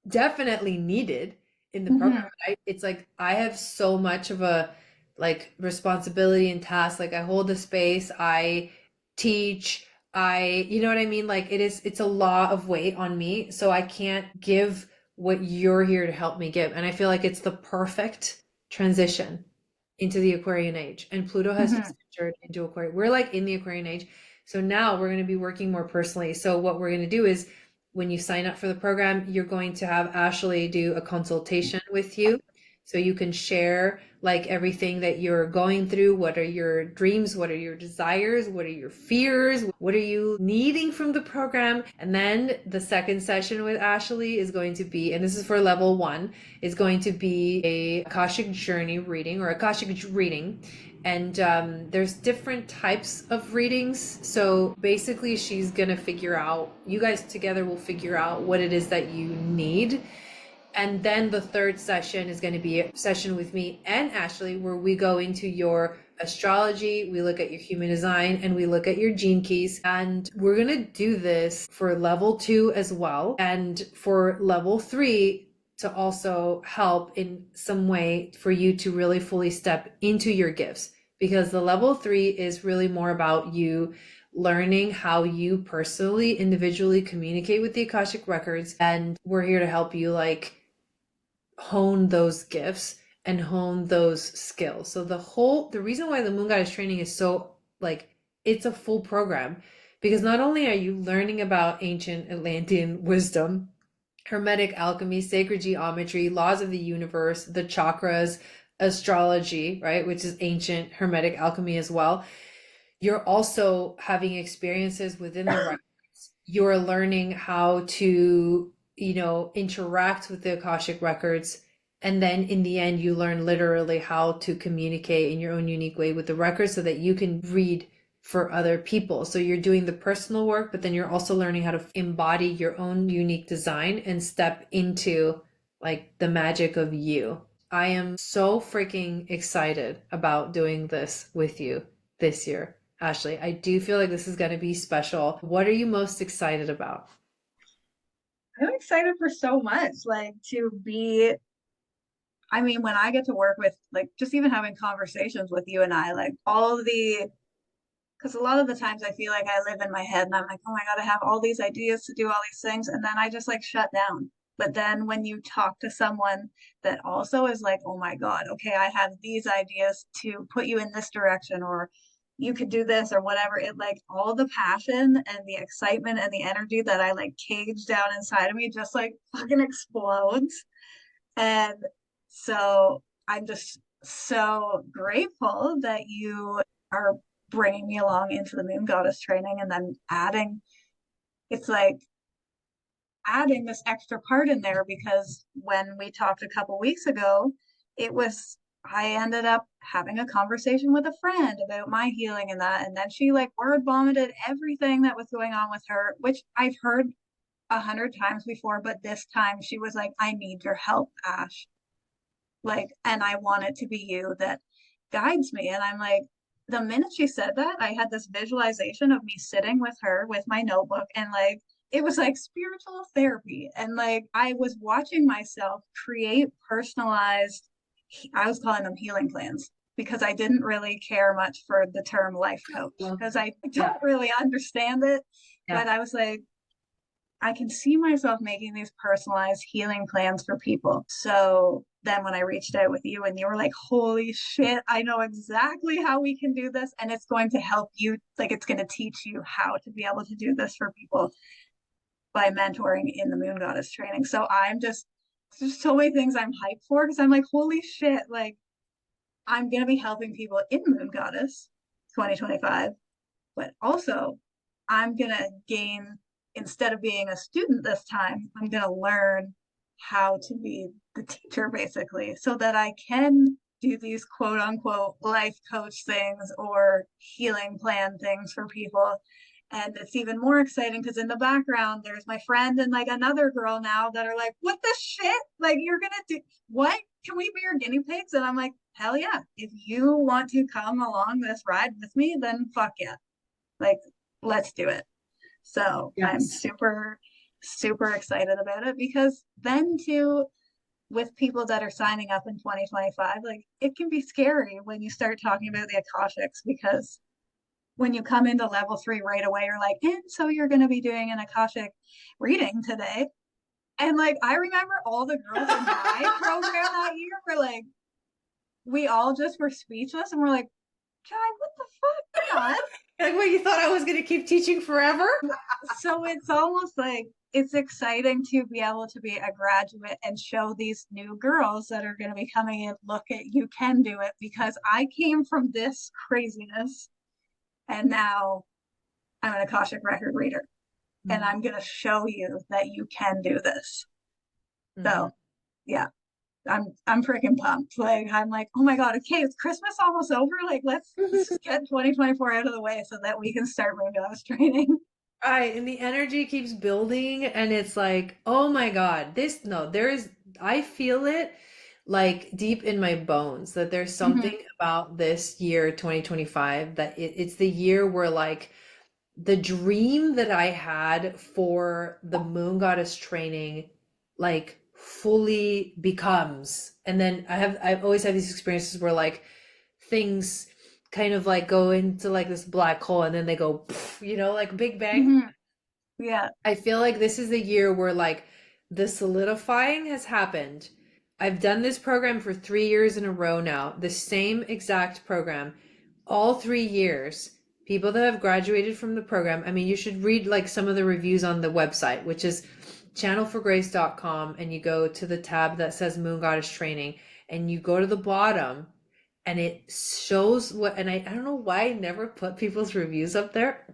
definitely needed in the program. Mm-hmm. It's like I have so much of a like responsibility and task. Like I hold the space, I teach, you know what I mean? Like it's a lot of weight on me. So I can't give what you're here to help me give. And I feel like it's the perfect transition into the Aquarian age. And Pluto has Mm-hmm. just entered into Aquarian. We're like in the Aquarian age. So now we're going to be working more personally. So what we're going to do is when you sign up for the program, you're going to have Ashely do a consultation with you So you can share like everything that you're going through. What are your dreams? What are your desires? What are your fears? What are you needing from the program? And then the second session with Ashely is going to be, and this is for level 1, is going to be a Akashic journey reading or Akashic reading. And there's different types of readings. So basically, she's going to figure out, you guys together will figure out what it is that you need. And then the third session is going to be a session with me and Ashely, where we go into your astrology, we look at your human design, and we look at your gene keys. And we're going to do this for level 2 as well. And for level 3, to also help in some way for you to really fully step into your gifts. Because the level 3 is really more about you learning how you personally, individually communicate with the Akashic records. And we're here to help you like hone those gifts and hone those skills. So the reason why the Moon Goddess training is so like, it's a full program, because not only are you learning about ancient Atlantean wisdom, Hermetic alchemy, sacred geometry, laws of the universe, the chakras, astrology, right, which is ancient Hermetic alchemy as well. You're also having experiences within the records. You're learning how to, interact with the Akashic records. And then in the end, you learn literally how to communicate in your own unique way with the records so that you can read for other people. So you're doing the personal work, but then you're also learning how to embody your own unique design and step into like the magic of you. I am so freaking excited about doing this with you this year, Ashely. I do feel like this is going to be special. What are you most excited about? I'm excited for so much, like to be, I mean, when I get to work with, like, just even having conversations with you and I, like, all the, because a lot of the times I feel like I live in my head and I'm like, oh my God, I have all these ideas to do all these things. And then I just like shut down. But then when you talk to someone that also is like, oh my God, okay, I have these ideas to put you in this direction, or you could do this or whatever, it like all the passion and the excitement and the energy that I like cage down inside of me just like fucking explodes. And so I'm just so grateful that you are bringing me along into the Moon Goddess training and then adding, it's like adding this extra part in there, because when we talked a couple weeks ago, it was, I ended up having a conversation with a friend about my healing and that. And then she like word vomited everything that was going on with her, which I've heard 100 times before. But this time she was like, I need your help, Ash. Like, and I want it to be you that guides me. And I'm like, the minute she said that, I had this visualization of me sitting with her with my notebook, and like it was like spiritual therapy. And like I was watching myself create personalized, I was calling them healing plans, because I didn't really care much for the term life coach Well, because I yeah, don't really understand it. yeah. But I was like, I can see myself making these personalized healing plans for people. So then when I reached out with you and you were like, holy shit, I know exactly how we can do this. And it's going to help you, like, it's going to teach you how to be able to do this for people by mentoring in the Moon Goddess training. So I'm just, there's so many things I'm hyped for, because I'm like, holy shit, like, I'm going to be helping people in Moon Goddess 2025, but also I'm going to gain, instead of being a student this time, I'm going to learn how to be the teacher basically, so that I can do these quote unquote life coach things or healing plan things for people. And it's even more exciting because in the background, there's my friend and like another girl now that are like, what the shit? Like, you're going to do what? Can we be your guinea pigs? And I'm like, hell yeah. If you want to come along this ride with me, then fuck yeah. Like, let's do it. So I'm Yes. super, super excited about it, because then too, with people that are signing up in 2025, like it can be scary when you start talking about the Akashics, because when you come into level 3 right away, you're like, and so you're going to be doing an Akashic reading today. And like, I remember all the girls in my program that year were like, we all just were speechless and we're like, God, what the fuck? Come on. Like, what, you thought I was going to keep teaching forever? So it's almost like it's exciting to be able to be a graduate and show these new girls that are going to be coming in, look at, you can do it, because I came from this craziness and now I'm an Akashic record reader and Mhm. I'm going to show you that you can do this. Mhm. So yeah, I'm freaking pumped. Like I'm like, oh my god, okay, it's Christmas almost over. Like let's just get 2024 out of the way so that we can start moon goddess training. And the energy keeps building, and it's like, oh my God, this, no, there is, I feel it like deep in my bones that there's Mm-hmm. something about this year, 2025, that it's the year where like the dream that I had for the moon goddess training like fully becomes. And then I've always had these experiences where like things kind of like go into like this black hole and then they go, poof, like Big Bang. Mm-hmm. Yeah. I feel like this is the year where like the solidifying has happened. I've done this program for 3 years in a row now, the same exact program, all 3 years. People that have graduated from the program, I mean, you should read like some of the reviews on the website, which is channelforgrace.com, and you go to the tab that says Moon Goddess Training, and you go to the bottom, and it shows what, and I don't know why I never put people's reviews up there.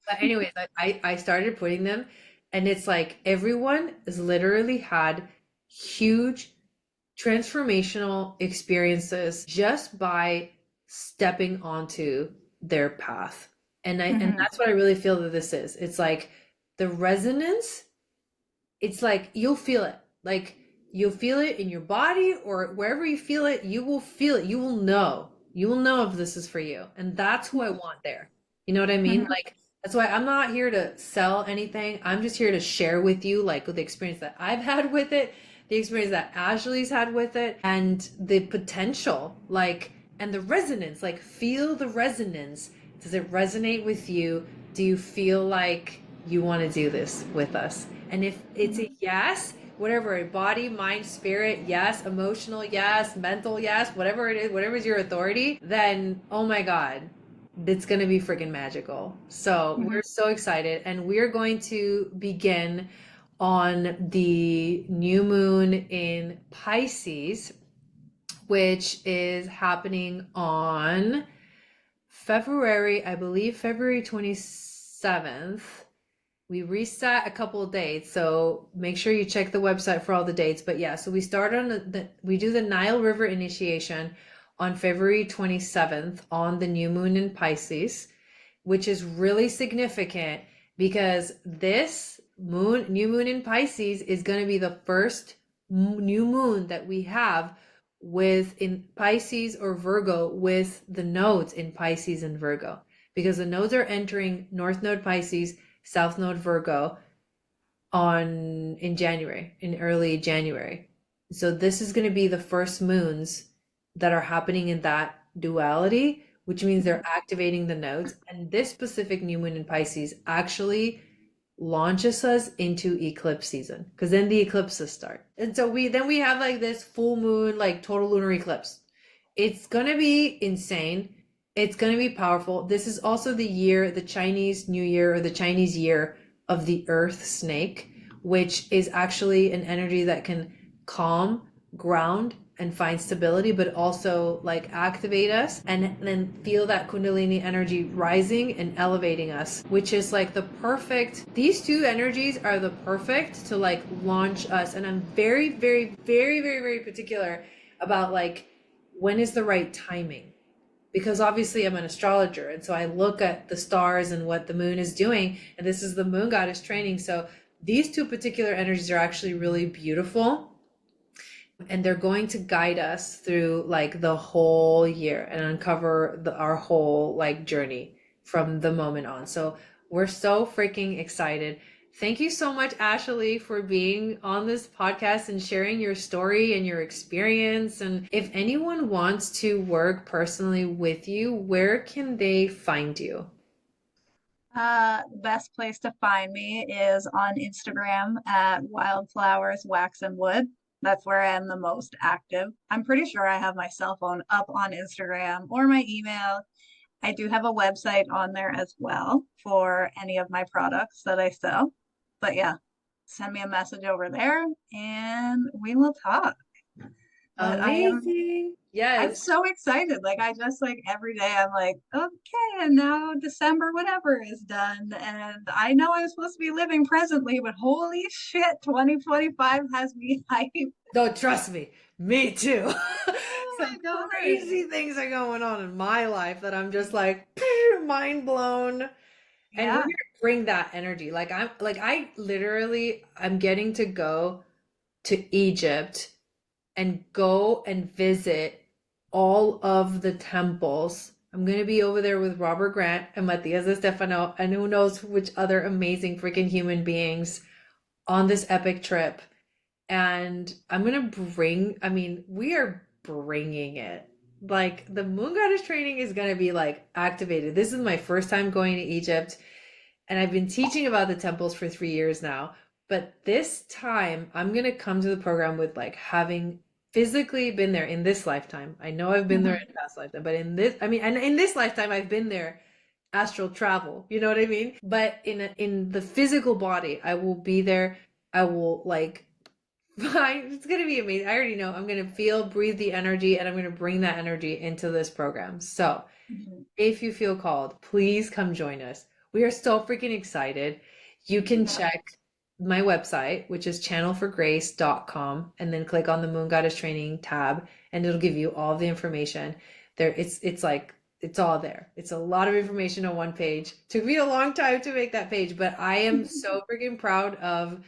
But anyways, I started putting them, and it's like everyone has literally had huge transformational experiences just by stepping onto their path. And Mm-hmm. that's what I really feel that this is. It's like the resonance, it's like you'll feel it. Like you'll feel it in your body or wherever you feel it, you will feel it. You will know. You will know if this is for you. And that's who I want there. You know what I mean? Mm-hmm. Like that's why I'm not here to sell anything. I'm just here to share with you like the experience that I've had with it, the experience that Ashley's had with it, and the potential, like, and the resonance. Like feel the resonance. Does it resonate with you? Do you feel like you want to do this with us? And if it's a Mm-hmm. yes, whatever, body, mind, spirit, yes, emotional, yes, mental, yes, whatever it is, whatever is your authority, then oh my God, it's going to be freaking magical. So Mm-hmm. we're so excited, and we're going to begin on the new moon in Pisces, which is happening on February, I believe February 27th. We reset a couple of dates, so make sure you check the website for all the dates. But yeah, so we start on we do the Nile River initiation on February 27th on the new moon in Pisces, which is really significant because this new moon in Pisces is going to be the first new moon that we have with in Pisces or Virgo with the nodes in Pisces and Virgo, because the nodes are entering North Node Pisces, South Node Virgo on in January, in early January. So this is going to be the first moons that are happening in that duality, which means they're activating the nodes. And this specific new moon in Pisces actually launches us into eclipse season because then the eclipses start. And so we have like this full moon, like total lunar eclipse. It's gonna be insane. It's gonna be powerful. This is also the year, the Chinese New Year or the Chinese year of the Earth Snake, which is actually an energy that can calm, ground, and find stability, but also like activate us and then feel that Kundalini energy rising and elevating us, which is like the perfect, these two energies are the perfect to like launch us. And I'm very, very, very, very, very particular about like when is the right timing, because obviously I'm an astrologer, and so I look at the stars and what the moon is doing, and this is the moon goddess training. So these two particular energies are actually really beautiful, and they're going to guide us through like the whole year and uncover our whole like journey from the moment on. So we're so freaking excited. Thank you so much, Ashely, for being on this podcast and sharing your story and your experience. And if anyone wants to work personally with you, where can they find you? The best place to find me is on Instagram at Wildflowers Wax and Wood. That's where I am the most active. I'm pretty sure I have my cell phone up on Instagram or my email. I do have a website on there as well for any of my products that I sell. But yeah. send me a message over there and we will talk. But Amazing. I'm Yes. so excited. Like I just like every day I'm like, okay, and now December whatever is done. And I know I'm supposed to be living presently, but holy shit, 2025 has me hyped. No, trust me. Me too. Oh Some my god. crazy things are going on in my life that I'm just like mind blown. And we're Yeah. gonna bring that energy. I literally I'm getting to go to Egypt and go and visit all of the temples. I'm gonna be over there with Robert Grant and Matias de Stefano and who knows which other amazing freaking human beings on this epic trip. And I'm gonna I mean, we are bringing it. Like the moon goddess training is gonna be like activated. This is my first time going to Egypt, and I've been teaching about the temples for 3 years now. But this time, I'm gonna come to the program with like having physically been there in this lifetime. I know I've been there Mhm. in past lifetime, but I mean, and in this lifetime, I've been there astral travel. You know what I mean? But in the physical body, I will be there. I will like it's gonna be amazing. I already know I'm gonna feel, breathe the energy, and I'm gonna bring that energy into this program. So Mhm. if you feel called, please come join us. We are so freaking excited. You can Yeah. check my website, which is channelforgrace.com, and then click on the Moon Goddess Training tab, and it'll give you all the information. There, it's like it's all there. It's a lot of information on one page. Took me a long time to make that page, but I am so freaking proud of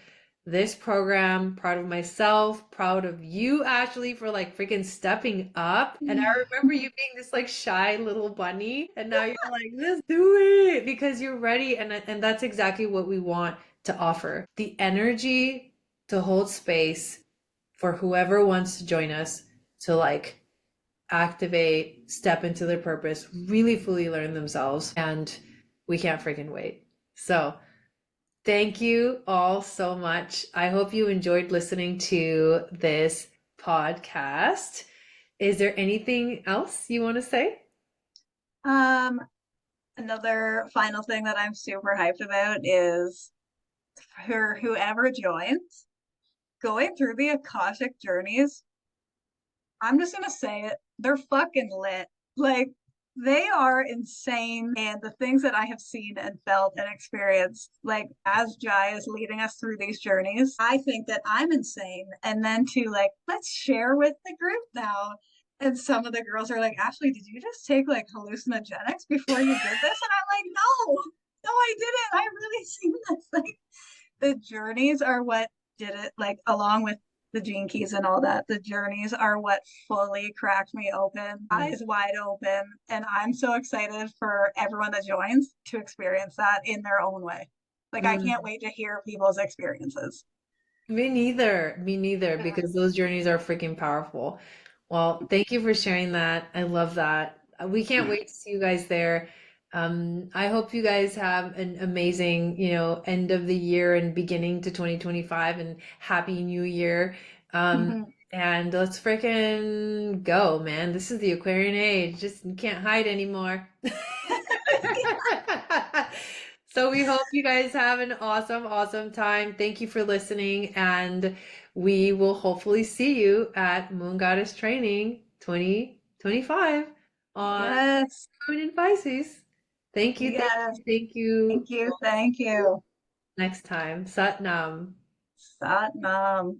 this program, proud of myself, proud of you, Ashley, for like freaking stepping up. And I remember you being this like shy little bunny, and now you're like, let's do it because you're ready. And that's exactly what we want to offer. The energy to hold space for whoever wants to join us to like activate, step into their purpose, really fully learn themselves. And we can't freaking wait. So thank you all so much. I hope you enjoyed listening to this podcast. Is there anything else you want to say? Um, Another final thing that I'm super hyped about is for whoever joins, going through the Akashic journeys. I'm just gonna say it, they're fucking lit. Like they are insane. And the things that I have seen and felt and experienced, like as Jai is leading us through these journeys, I think that I'm insane. And then to like, let's share with the group now. And some of the girls are like, Ashely, did you just take like hallucinogenics before you did this? And I'm like, no, I didn't. I really seen this. Like the journeys are what did it, like along with the gene keys and all that, the journeys are what fully cracked me open, Mm. eyes wide open. And I'm so excited for everyone that joins to experience that in their own way. Like I can't Mm. wait to hear people's experiences. Me neither. Me neither, because those journeys are freaking powerful. Well, thank you for sharing that. I love that. We can't wait to see you guys there. I hope you guys have an amazing, end of the year and beginning to 2025 and happy new year. Um, and let's freaking go, man. This is the Aquarian age. Just you can't hide anymore. So we hope you guys have an awesome, awesome time. Thank you for listening, and we will hopefully see you at Moon Goddess Training 2025 on Yes. Moon in Pisces. Thank you, thank Yes. you, thank you. Thank you. Thank you. Next time. Sat Nam. Satnam.